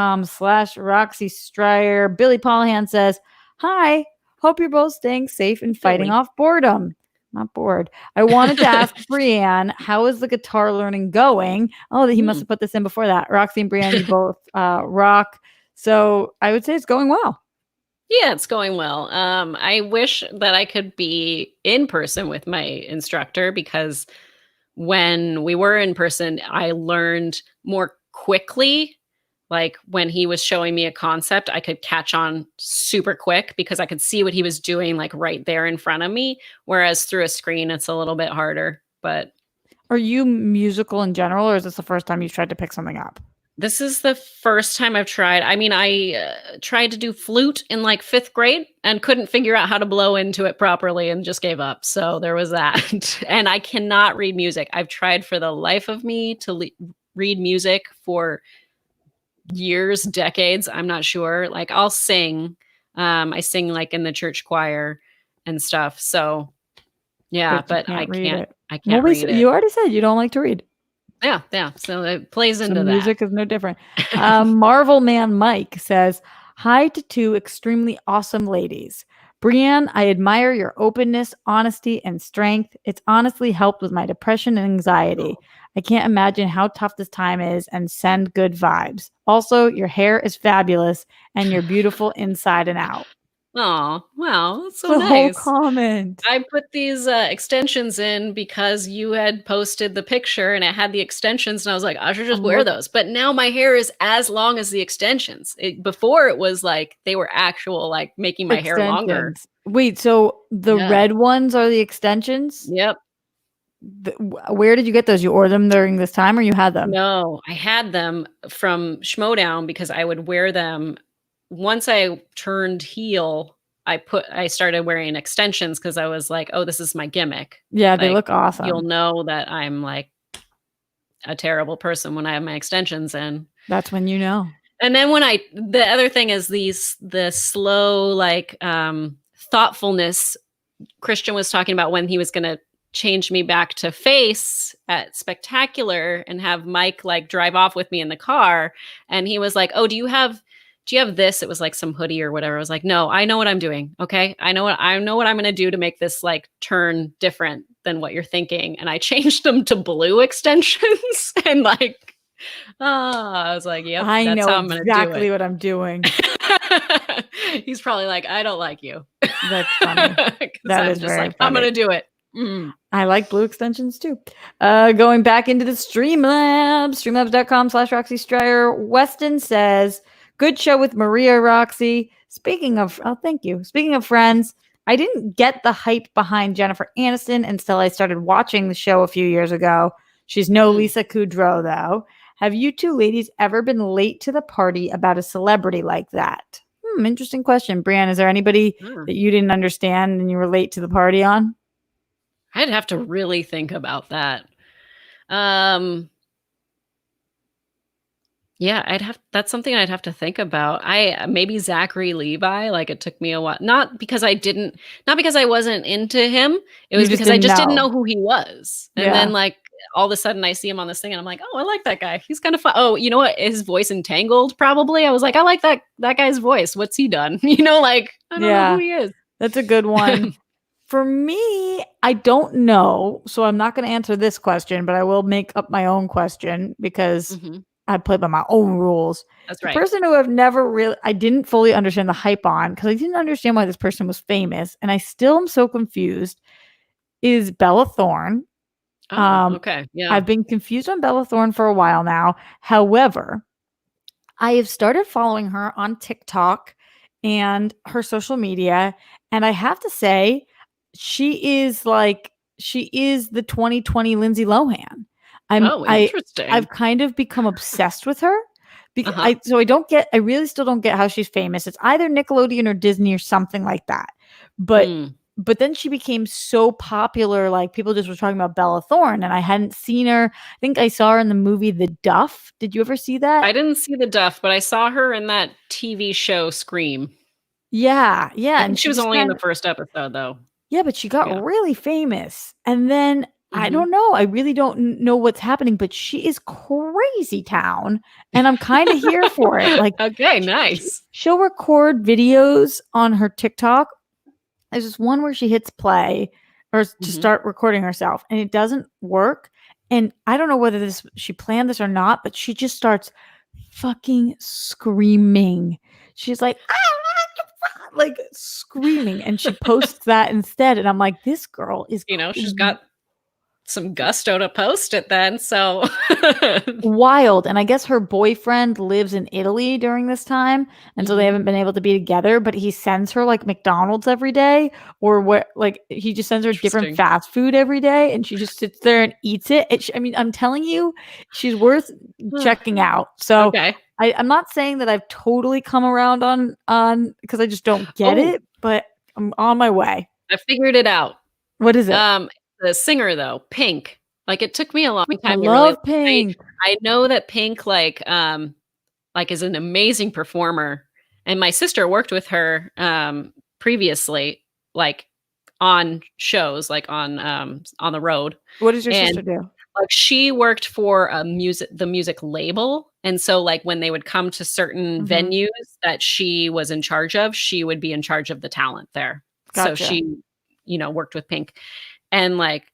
streamlabs.com/Roxy Stryer. Billy Paulhan says, "Hi, hope you're both staying safe and fighting Billy. off boredom." Not bored. I wanted to ask Brianne, how is the guitar learning going? Oh, he must Hmm. have put this in before that. Roxy and Brianne, you both rock. So I would say it's going well. Yeah, it's going well. I wish that I could be in person with my instructor because when we were in person, I learned more quickly. Like when he was showing me a concept, I could catch on super quick because I could see what he was doing like right there in front of me. Whereas through a screen, it's a little bit harder. But Are you musical in general, or is this the first time you've tried to pick something up? this is the first time I've tried. I mean, I tried to do flute in like fifth grade and couldn't figure out how to blow into it properly and just gave up. So there was that. And I cannot read music. I've tried for the life of me to read music for years, decades. I'm not sure. Like I'll sing. I sing like in the church choir and stuff. So yeah, But you but can't read it. I Well, can't read it. you already said you don't like to read. Yeah, yeah. So it plays So into that. music is no different. Marvel Man Mike says, "Hi to two extremely awesome ladies. Brianne, I admire your openness, honesty, and strength. It's honestly helped with my depression and anxiety. I can't imagine how tough this time is and send good vibes. Also, your hair is fabulous and you're beautiful inside and out." Oh, wow. That's so The whole nice. comment. I put these extensions in because you had posted the picture and it had the extensions, and I was like, I should just I'm wear look those. But now my hair is as long as the extensions. Before it was like they were actual, like making my hair longer. extensions. Wait, so the Yeah. red ones are the extensions? Yep. Where did you get those? You ordered them during this time, or you had them? No, I had them from Schmoedown because I would wear them once I turned heel. I started wearing extensions because I was like, "Oh, this is my gimmick." Yeah, they Like, look you'll awesome. know that I'm like a terrible person when I have my extensions in. That's when you know. And then the other thing is the slow, like, thoughtfulness Christian was talking about when he was gonna change me back to face at Spectacular and have Mike, like, drive off with me in the car, and he was like, "Oh, do you have this?" It was like some hoodie or whatever. I was like, "No, I know what I'm doing, okay? I know what I'm gonna do to make this, like, turn different than what you're thinking," and I changed them to blue extensions and, like, I was like, "Yep, I that's know how I'm gonna do exactly it." what I'm doing. He's probably like, "I don't like you." That's funny. 'Cause That I'm is just very like, "I'm funny. gonna do it." Mm. I like blue extensions too. Going back into the Streamlabs, streamlabs.com/Roxy Stryer. Weston says, good show with Maria Roxy. Speaking of, oh, thank you. Speaking of friends, I didn't get the hype behind Jennifer Aniston until I started watching the show a few years ago. She's no Mm. Lisa Kudrow, though. Have you two ladies ever been late to the party about a celebrity like that? Interesting question. Brianne, is there anybody Mm. that you didn't understand and you were late to the party on? I'd have to really think about that. Um, yeah, that's something I'd have to think about. Maybe Zachary Levi, like, it took me a while, not because I wasn't into him, it You was just because I didn't just didn't know. know who he was, and Yeah. then, like, all of a sudden I see him on this thing and I'm like, "Oh, I like that guy. He's kinda fun." Oh, you know what? His voice in Tangled, probably. I was like, "I like that guy's voice. What's he done?" You know, like, I don't know who Yeah. he is. That's a good one. For me, I don't know. So I'm not going to answer this question, but I will make up my own question because Mhm. I play by my own rules. That's The right. person who I didn't fully understand the hype on because I didn't understand why this person was famous. And I still am so confused is Bella Thorne. Oh, Um, okay. Yeah. I've been confused on Bella Thorne for a while now. However, I have started following her on TikTok and her social media, and I have to say, she is the 2020 Lindsay Lohan. I'm Oh, I interesting. I've kind of become obsessed with her because Uh-huh. I really still don't get how she's famous. It's either Nickelodeon or Disney or something like that. But Mm. but then she became so popular, like people just were talking about Bella Thorne, and I hadn't seen her. I think I saw her in the movie The Duff. Did you ever see that? I didn't see the Duff, but I saw her in that TV show Scream. Yeah, yeah, I think and she she was just only in the kinda first episode, though. yeah, but she got Yeah. really famous, and then I Mhm. don't know, I really don't know what's happening, but she is crazy town, and I'm kinda here for it, like, Okay, sh nice. she'll record videos on her TikTok. There's this one where she hits play to Mhm. start recording herself, and it doesn't work, and I don't know whether she planned this or not, but she just starts fucking screaming. She's like, like screaming, and she posts that instead, and I'm like, this girl is You know, she's got some gusto to post it then, so wild. And I guess her boyfriend lives in Italy during this time, and so they Mhm. haven't been able to be together, but he sends her like McDonald's every day, or what, like he just sends her different Interesting. fast food every day, and she just sits there and eats it. I mean, I'm telling you, she's worth checking out. So Okay. I'm not saying that I've totally come around on because I just don't get Oh, it, but I'm on my way. I figured it out. What is it? Um, the singer though, Pink. Like, it took me a long I time to really love Pink. I know that Pink, like, is an amazing performer, and my sister worked with her, previously, like, on shows, like, on the road, What does your and, sister do? like, she worked for the music label, and so, like, when they would come to certain Mhm. venues that she was in charge of, she would be in charge of the talent there. So Gotcha. she, worked with Pink, and, like,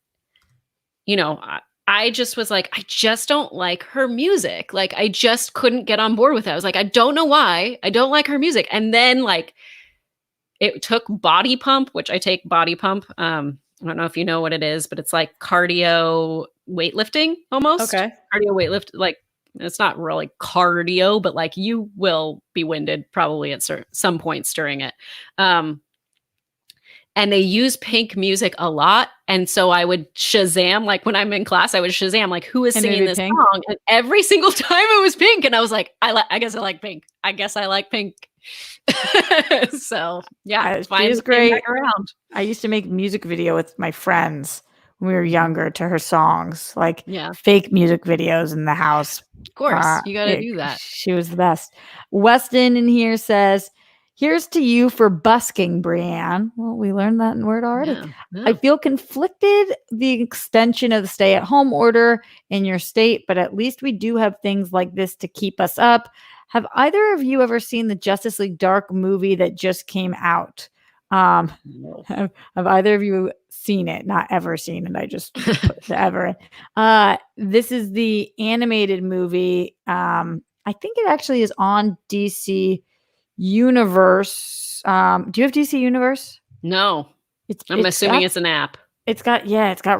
I just was like, I just don't like her music. Like, I just couldn't get on board with it. I was like, I don't know why. I don't like her music. And then, like, it took Body Pump, which I take Body Pump. I don't know if you know what it is, but it's like cardio weightlifting almost. Okay. Cardio weightlift, like, it's not really cardio, but like you will be winded probably at some points during it. Um, and they use Pink music a lot. And so I would Shazam, like when I'm in class, I would Shazam, like who is And it'd singing be this Pink? song? And every single time it was Pink. And I was like, I guess I like Pink. I guess I like Pink. So yeah, She is finally came great. back around. I used to make music video with my friends when we were younger to her songs, like Yeah, fake music videos in the house. of course. You got to do that. She was the best. Weston in here says, "Here's to you for busking, Brianne." Well, we learned that word already. Yeah. I feel conflicted the extension of the stay-at-home order in your state, but at least we do have things like this to keep us up. Have either of you ever seen the Justice League Dark movie that just came out? No. Have either of you seen it? Not ever seen it. I just put the ever in. This is the animated movie. I think it actually is on DC Universe. Do you have DC Universe? No. I'm It's assuming got, it's an app. it's got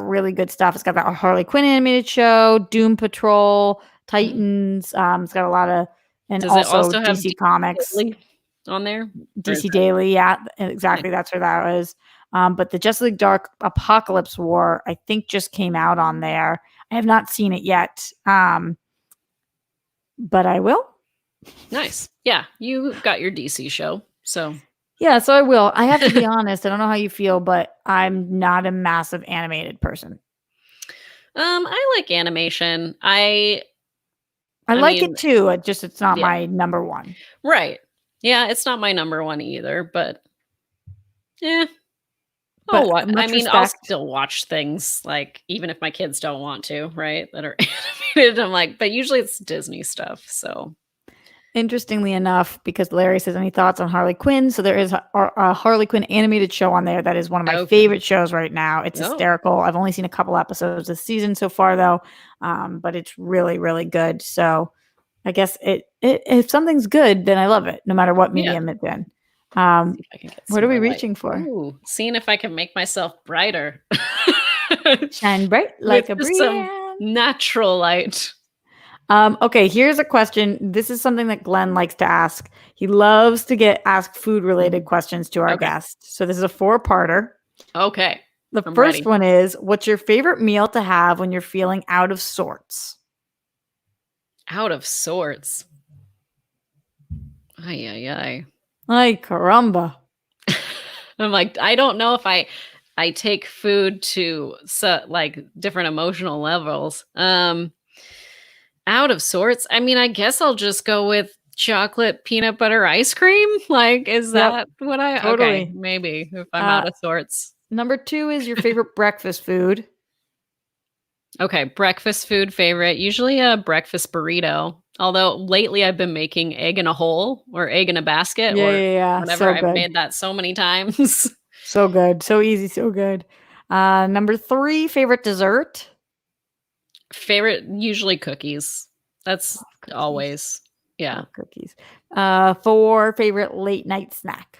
really good stuff. It's got that Harley Quinn animated show, Doom Patrol, Titans. It's got a lot of, and Does it also also have DC Comics. Daily on there? Or is DC that- Daily, yeah, exactly. That's where that was. But the Justice League Dark Apocalypse War, I think, just came out on there. I have not seen it yet, but I will. Nice. Yeah, you got your DC show. So Yeah, so I will. I have to be honest. I don't know how you feel, but I'm not a massive animated person. I like animation. I like mean, it too. It's not yeah. my number one. Right. Yeah, it's not my number one either, but yeah. But Oh, much I mean, I'll respect. still watch things like even if my kids don't want to, right? That are animated. I'm like, but usually it's Disney stuff. So Interestingly enough, because Larry says any thoughts on Harley Quinn, so there is a Harley Quinn animated show on there that is one of my Okay. favorite shows right now. It's Oh. hysterical. I've only seen a couple episodes this season so far, though, but it's really, really good. So I guess if something's good, then I love it, no matter what medium it's in. See if I can get What some are we more light. reaching for? Ooh, seeing if I can make myself brighter. Shine bright like a With just some Brianne. natural light. Okay, here's a question. This is something that Glenn likes to ask. He loves to ask food related questions to our Okay. guests. So this is a 4-parter. Okay. The I'm first ready. one is, what's your favorite meal to have when you're feeling out of sorts? Out of sorts. Ay, ay, ay. Ay, caramba. I'm like, I don't know if I take food to like different emotional levels. Out of sorts. I mean, I guess I'll just go with chocolate peanut butter ice cream. Like, is that what I totally. Okay, maybe if I'm out of sorts. Number 2 is your favorite breakfast food. Okay, breakfast food favorite. Usually a breakfast burrito. Although lately I've been making egg in a hole or egg in a basket or whatever. So I've good. made that so many times. So good. So easy, so good. Number 3, favorite dessert. Favorite, usually cookies. That's always, yeah. Cookies. 4, favorite late night snack.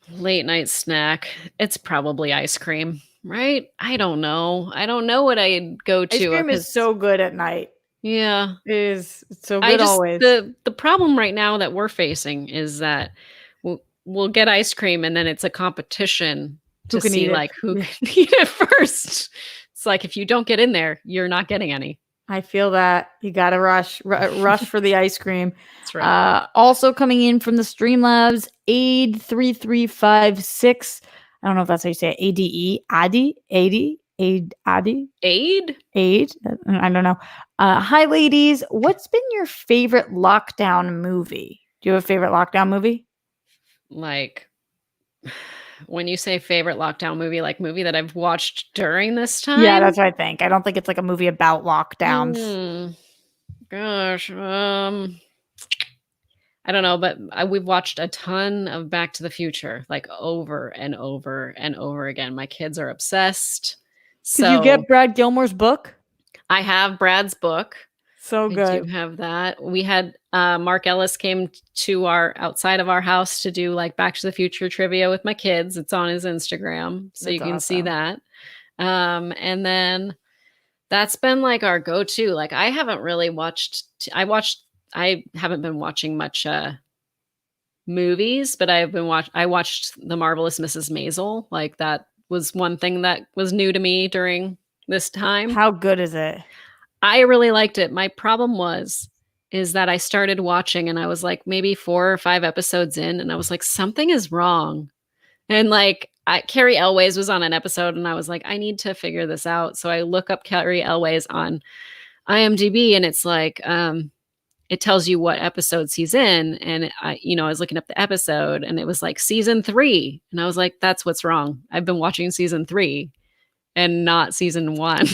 Late night snack. It's probably ice cream, right? I don't know. I don't know what I'd go to. Ice cream is so good at night. Yeah. It is. It's so good always. The problem right now that we're facing is that we'll get ice cream and then it's a competition to see like who can eat it first. It's like if you don't get in there, you're not getting any. I feel that you got to rush for the ice cream. That's right. Also coming in from the Streamlabs, Aid3356. I don't know if that's how you say it. ADE, Adi. Aid. I don't know. Hi, ladies. What's been your favorite lockdown movie? Do you have a favorite lockdown movie? Like, when you say favorite lockdown movie, like movie that I've watched during this time? Yeah, that's what I think. I don't think it's like a movie about lockdowns. Gosh. I don't know, but we've watched a ton of Back to the Future, like over and over and over again. My kids are obsessed. Did you get Brad Gilmore's book? I have Brad's book. So good. I do have that. We had Mark Ellis came to outside of our house to do like Back to the Future trivia with my kids. It's on his Instagram, so you can see that. And then that's been like our go-to. Like I haven't really watched. I haven't been watching much movies, but I watched The Marvelous Mrs. Maisel. Like that was one thing that was new to me during this time. How good is it? I really liked it. My problem is that I started watching and I was like maybe 4 or 5 episodes in and I was like, something is wrong. And like Carrie Elways was on an episode and I was like, I need to figure this out. So I look up Carrie Elways on IMDb and it's like, it tells you what episodes he's in. And I was looking up the episode and it was like season 3. And I was like, that's what's wrong. I've been watching season 3 and not season 1.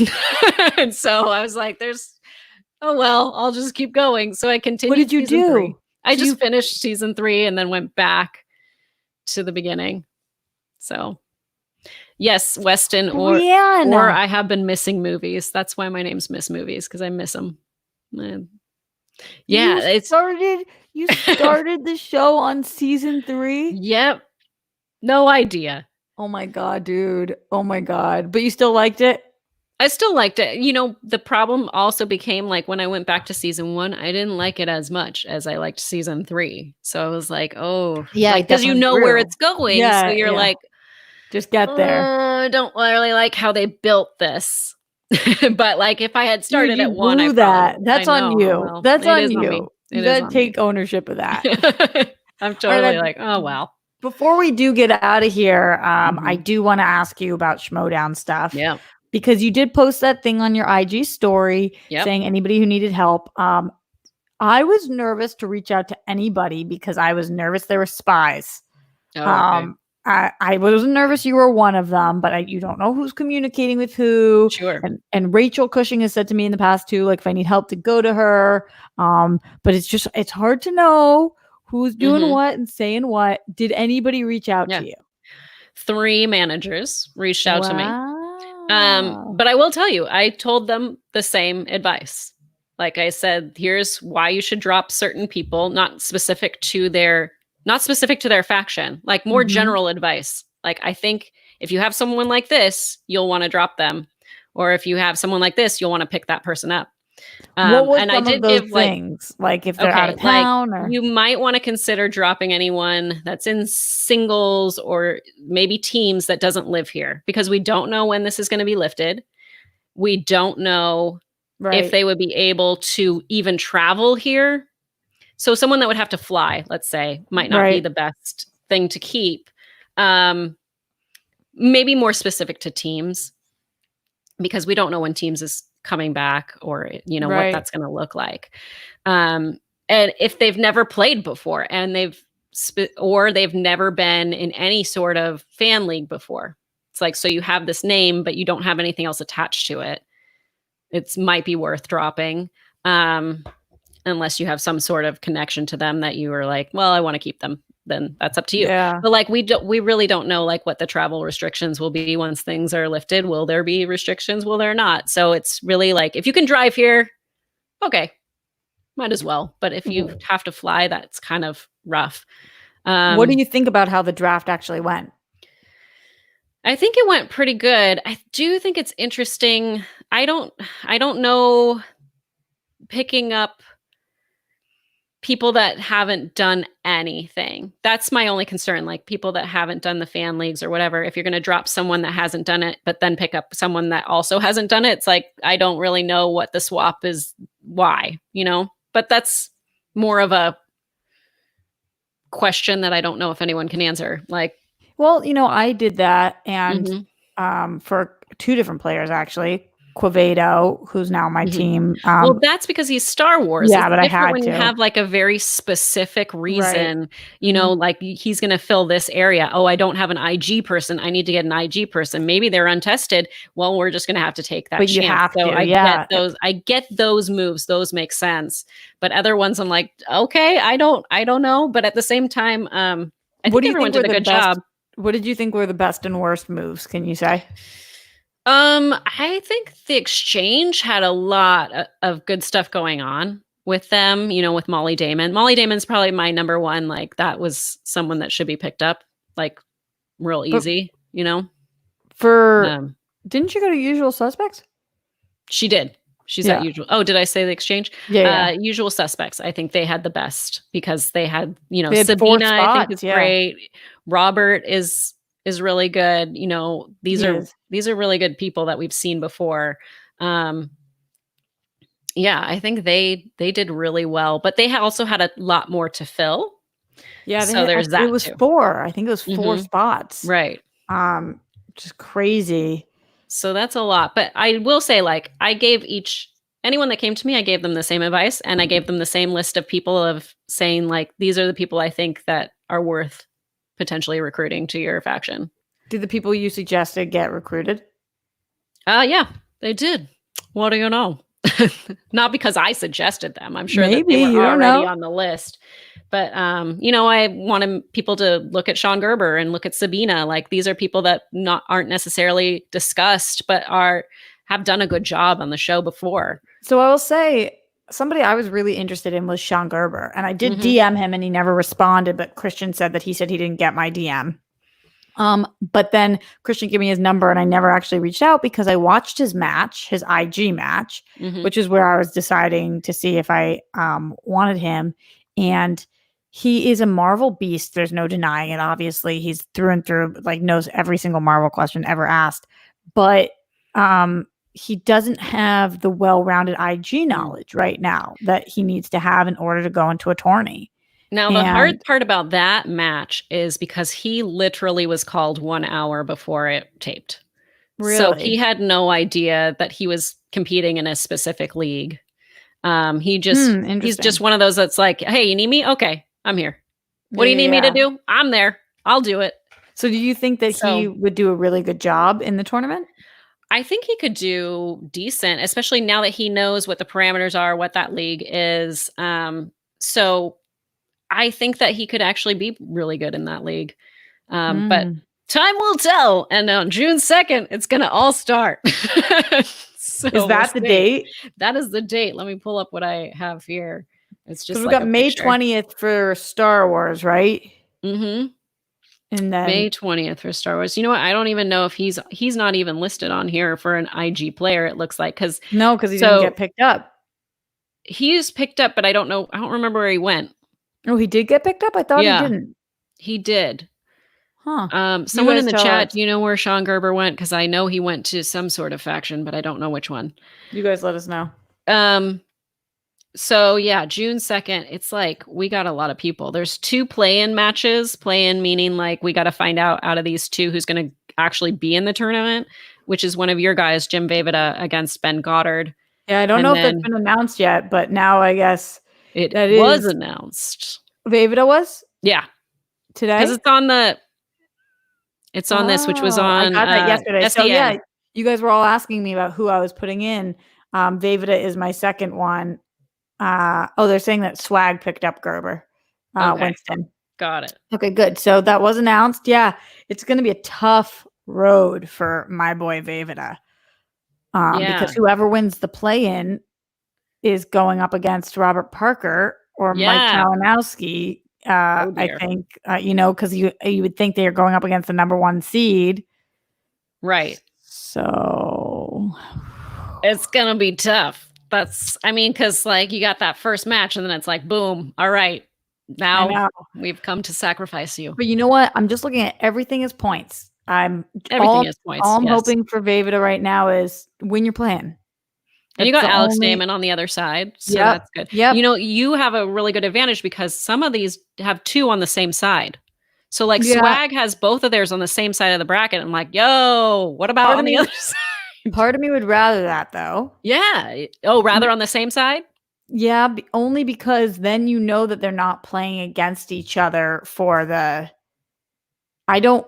And so I was like, oh, well, I'll just keep going. So I continued. What did you season do? 3. I just finished season 3 and then went back to the beginning. So yes, Weston or I have been missing movies. That's why my name's Miss Movies, because I miss them. Yeah, you started the show on season 3? Yep. No idea. Oh my God, dude. Oh my God. But you still liked it? I still liked it. The problem also became like when I went back to season 1, I didn't like it as much as I liked season 3. So I was like, oh, yeah, because where it's going. Yeah, so you're like, just get there. I don't really like how they built this. But like if I had started at 1, that's on you. That's on you. You gotta take ownership of that. I'm totally like, oh well. Before we do get out of here, I do want to ask you about Schmoedown stuff. Yeah. Because you did post that thing on your IG story saying anybody who needed help. I was nervous to reach out to anybody because I was nervous there were spies. Oh, okay. I wasn't nervous you were one of them, but you don't know who's communicating with who. Sure. And Rachel Cushing has said to me in the past too, like if I need help to go to her. But it's hard to know who's doing what and saying what. Did anybody reach out to you? 3 managers reached out to me. But I will tell you, I told them the same advice. Like I said, here's why you should drop certain people, not specific to their faction, like more general advice. Like, I think if you have someone like this, you'll want to drop them. Or if you have someone like this, you'll want to pick that person up. What was some of those things? Like if they're out of town, or you might want to consider dropping anyone that's in singles or maybe teams that doesn't live here, because we don't know when this is going to be lifted. We don't know if they would be able to even travel here. So someone that would have to fly, let's say, might not be the best thing to keep. Maybe more specific to teams, because we don't know when teams is coming back or, what that's going to look like. And if they've never played before and they've never been in any sort of fan league before. It's like, so you have this name, but you don't have anything else attached to it. It might be worth dropping. Unless you have some sort of connection to them that you are like, well, I want to keep them, then that's up to you. Yeah. But like, we really don't know like what the travel restrictions will be once things are lifted. Will there be restrictions? Will there not? So it's really like, if you can drive here, okay, might as well. But if you have to fly, that's kind of rough. What do you think about how the draft actually went? I think it went pretty good. I do think it's interesting. I don't know, picking up people that haven't done anything. That's my only concern. Like people that haven't done the fan leagues or whatever. If you're going to drop someone that hasn't done it, but then pick up someone that also hasn't done it, it's like, I don't really know what the swap is, why, but that's more of a question that I don't know if anyone can answer. Like, well, I did that. And for 2 different players, actually. Quevedo, who's now my team. Well, that's because he's Star Wars. Yeah, but I had when to. You have like a very specific reason, like he's going to fill this area. Oh, I don't have an IG person. I need to get an IG person. Maybe they're untested. Well, we're just going to have to take that chance. You have to. I get those moves. Those make sense. But other ones, I'm like, okay, I don't know. But at the same time, I think everyone did a good job. What did you think were the best and worst moves? Can you say? I think the exchange had a lot of good stuff going on with them, with Molly Damon. Molly Damon's probably my number one. Like that was someone that should be picked up, like real easy, Didn't you go to Usual Suspects? She did. She's at Usual. Oh, did I say the exchange? Yeah. Usual Suspects. I think they had the best because they had, They had 4 Sabina, I think spots, is great. Robert is really good. These He are is. really good people that we've seen before. Yeah, I think they did really well, but they also had a lot more to fill. Yeah, So there's it that was too. 4. I think it was 4 Mhm. spots. Right. Just crazy. So that's a lot. But I will say, like, I gave anyone that came to me, I gave them the same advice and I gave them the same list of people of saying, like, these are the people I think that are worth potentially recruiting to your faction. Did the people you suggested get recruited? Yeah, they did. What do you know? Not because I suggested them. I'm sure that Maybe, they were you don't already know. on the list. But I wanted people to look at Sean Gerber and look at Sabina. Like, these are people that aren't necessarily discussed, but have done a good job on the show before. So I will say somebody I was really interested in was Sean Gerber, and I did Mhm. DM him and he never responded, but Christian said he didn't get my DM. But then Christian gave me his number and I never actually reached out because I watched his match, his IG match, Mhm. which is where I was deciding to see if I wanted him. And he is a Marvel beast. There's no denying it. Obviously, he's through and through, like, knows every single Marvel question ever asked. But he doesn't have the well-rounded IG knowledge right now that he needs to have in order to go into a tourney. Now, the hard part about that match is because he literally was called 1 hour before it taped. Really? So he had no idea that he was competing in a specific league. He's just one of those that's like, hey, you need me? Okay, I'm here. What do you need me to do? I'm there. I'll do it. So do you think that he would do a really good job in the tournament? I think he could do decent, especially now that he knows what the parameters are, what that league is. So I think that he could actually be really good in that league. But time will tell. And on June 2nd, it's going to all start. So is that the date? That is the date. Let me pull up what I have here. It's just we've like got May 20th for Star Wars, right? Mm-hmm. And then May 20th for Star Wars. You know what? I don't even know if he's not even listed on here for an IG player, it looks like. Because he didn't get picked up. He's picked up, but I don't know. I don't remember where he went. Oh, he did get picked up? I thought he didn't. He did. Huh. Someone in the chat, do you know where Sean Gerber went? Because I know he went to some sort of faction, but I don't know which one. You guys let us know. So yeah, June 2nd, it's like we got a lot of people. There's 2 play-in matches. Play-in meaning like we got to find out of these 2 who's going to actually be in the tournament, which is one of your guys, Jim Vejvoda, against Ben Goddard. Yeah, I don't know if that's been announced yet, but now I guess it was announced. Vejvoda was? Yeah. Today? Because it's on this, which was on I got that yesterday. SDN. So yeah, you guys were all asking me about who I was putting in. Vejvoda is my second one. They're saying that Swag picked up Gerber. Winston. Got it. Okay, good. So that was announced. Yeah, it's going to be a tough road for my boy Vejvoda. Because whoever wins the play-in is going up against Robert Parker or Mike Kalinowski. I think, because you would think they are going up against the number 1 seed. Right. So it's going to be tough. Because like you got that first match and then it's like, boom. All right. Now we've come to sacrifice you. But you know what? I'm just looking at everything as points. Everything is points. All I'm hoping for Vejvoda right now is win your plan. And you got Alex Damon on the other side. So that's good. Yep. You have a really good advantage because some of these have 2 on the same side. So like Swag has both of theirs on the same side of the bracket. I'm like, yo, what about on the other side? Part of me would rather that though. Yeah. Oh, rather on the same side? Yeah, only because then you know that they're not playing against each other for the. I don't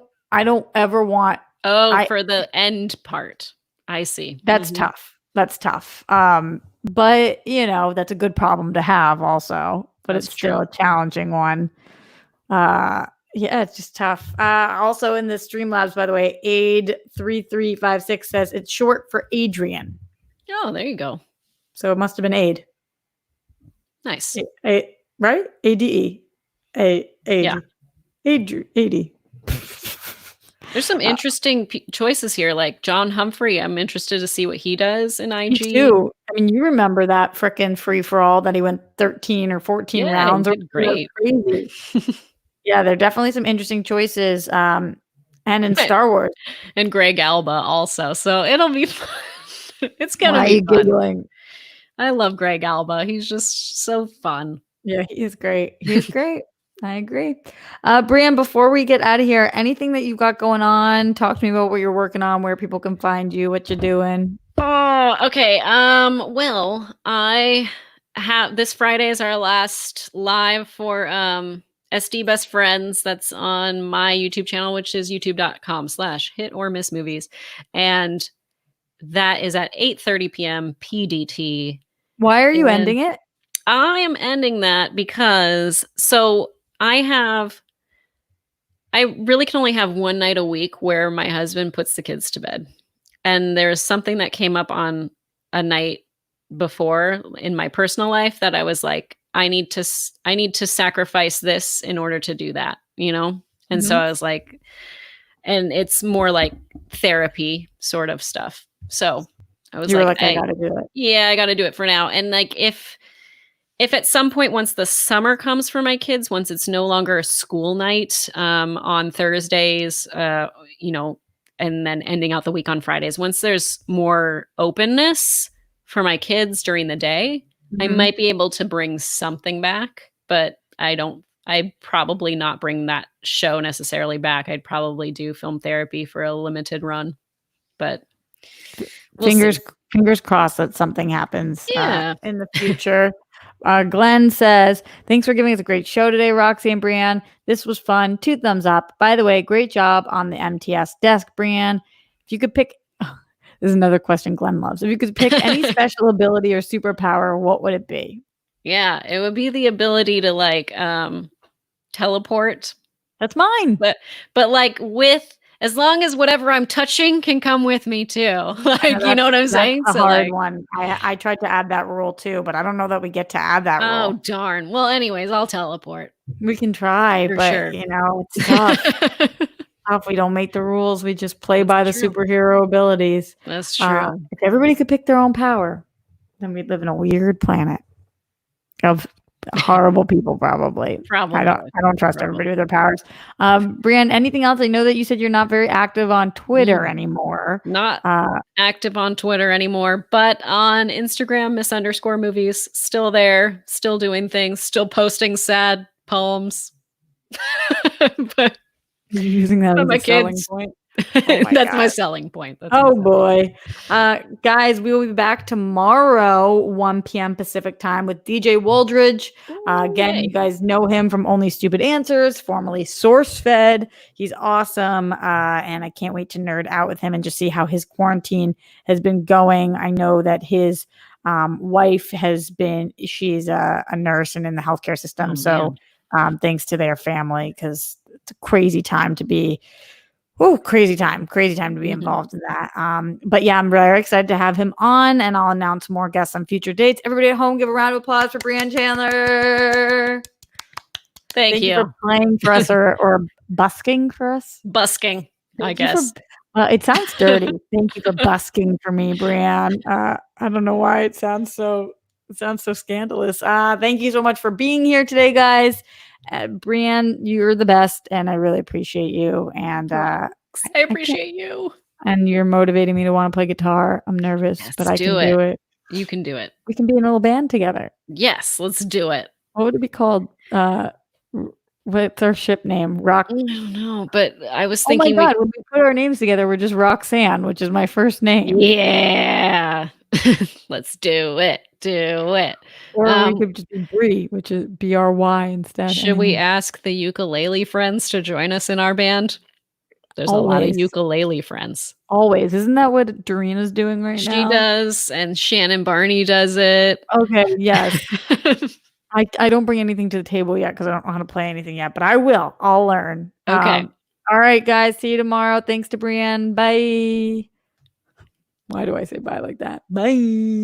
ever want. For the end part. I see. That's tough. That's tough. But that's a good problem to have also. But it's still a challenging one. Yeah, it's just tough. Also in the Streamlabs, by the way, Aid3356 says it's short for Adrian. Oh, there you go. So it must have been Aid. Nice. Right? ADE. Yeah. AD. There's some interesting choices here, like John Humphrey. I'm interested to see what he does in Me IG. too. I mean, you remember that frickin' free-for-all that he went 13 or 14 Yeah, rounds? he Or did crazy. great. Yeah, there are definitely some interesting choices, and in Star Wars. And Greg Alba also, so it'll be fun. It's gonna Why are be you fun. giggling? I love Greg Alba. He's just so fun. Yeah, he is great. He is great. I agree. Brianne, before we get out of here, anything that you've got going on? Talk to me about what you're working on, where people can find you, what you're doing. Oh, okay. Well, I have this Friday is our last live for SD Best Friends. That's on my YouTube channel, which is youtube.com/hit-or-miss-movies. And that is at 8:30 p.m. PDT. Why are you And ending it? I am ending that because I really can only have one night a week where my husband puts the kids to bed. And there's something that came up on a night before in my personal life that I was like, I need to sacrifice this in order to do that, you know? And so I was like, and it's more like therapy sort of stuff. So I was You were like, like, I gotta do it. yeah, I got to do it for now. And like, if at some point, once the summer comes for my kids, once it's no longer a school night on Thursdays, you know, and then ending out the week on Fridays, once there's more openness for my kids during the day, I might be able to bring something back, but I'd probably not bring that show necessarily back. I'd probably do film therapy for a limited run, but we'll see. Fingers crossed that something happens Yeah. in the future. Glenn says, thanks for giving us a great show today, Roxy and Brianne. This was fun. 2 thumbs up. By the way, great job on the MTS desk, Brianne. If you could pick, this is another question Glenn loves. If you could pick any special ability or superpower, what would it be? Yeah, it would be the ability to like teleport. That's mine. But like with as long as whatever I'm touching can come with me too. Like, you know what I'm saying? That's a So hard like, one. I tried to add that rule too, but I don't know that we get to add that oh rule. darn. Well, anyways, I'll teleport. We can try, For but sure. you know, it's tough. Tough. We don't make the rules. We just play by the true. superhero abilities. That's true. If everybody could pick their own power, then we'd live in a weird planet of horrible people, probably. Probably. I don't trust everybody with their powers. Brianne, anything else? I know that you said you're not very active on Twitter anymore. Not active on Twitter anymore, but on Instagram, Miss_movies, still there, still doing things, still posting sad poems. But you're using that as my a selling kids. point. That's my selling point. Boy. Guys, we will be back tomorrow, 1 p.m. Pacific time with DJ Woldridge. Again, you guys know him from Only Stupid Answers, formerly SourceFed. He's awesome. And I can't wait to nerd out with him and just see how his quarantine has been going. I know that his wife she's a nurse and in the healthcare system. Thanks to their family, because it's a crazy time to be crazy time to be involved in that. But yeah, I'm very excited to have him on, and I'll announce more guests on future dates. Everybody at home, give a round of applause for Brianne Chandler. Thank you for playing for us or busking for us. Busking, I guess. It sounds dirty. Thank you for busking for me, Brianne. I don't know why it sounds so scandalous. Thank you so much for being here today, guys. Brianne, you're the best, and I really appreciate you. And I appreciate you. And you're motivating me to want to play guitar. I'm nervous, but I can do it. You can do it. We can be in a little band together. Yes, let's do it. What would it be called? What's our ship name? Rock? I don't know, but I was thinking. Oh my God, when we put our names together, we're just Roxanne, which is my first name. Yeah. Let's do it. Or we could just be Bree, which is BRY instead. Should we ask the ukulele friends to join us in our band? There's a lot of ukulele friends. Always. Isn't that what Doreena's doing right now? She does, and Shannon Barney does it. Okay, yes. I don't bring anything to the table yet because I don't know how to play anything yet, but I will. I'll learn. Okay. All right, guys. See you tomorrow. Thanks to Brianne. Bye. Why do I say bye like that? Bye.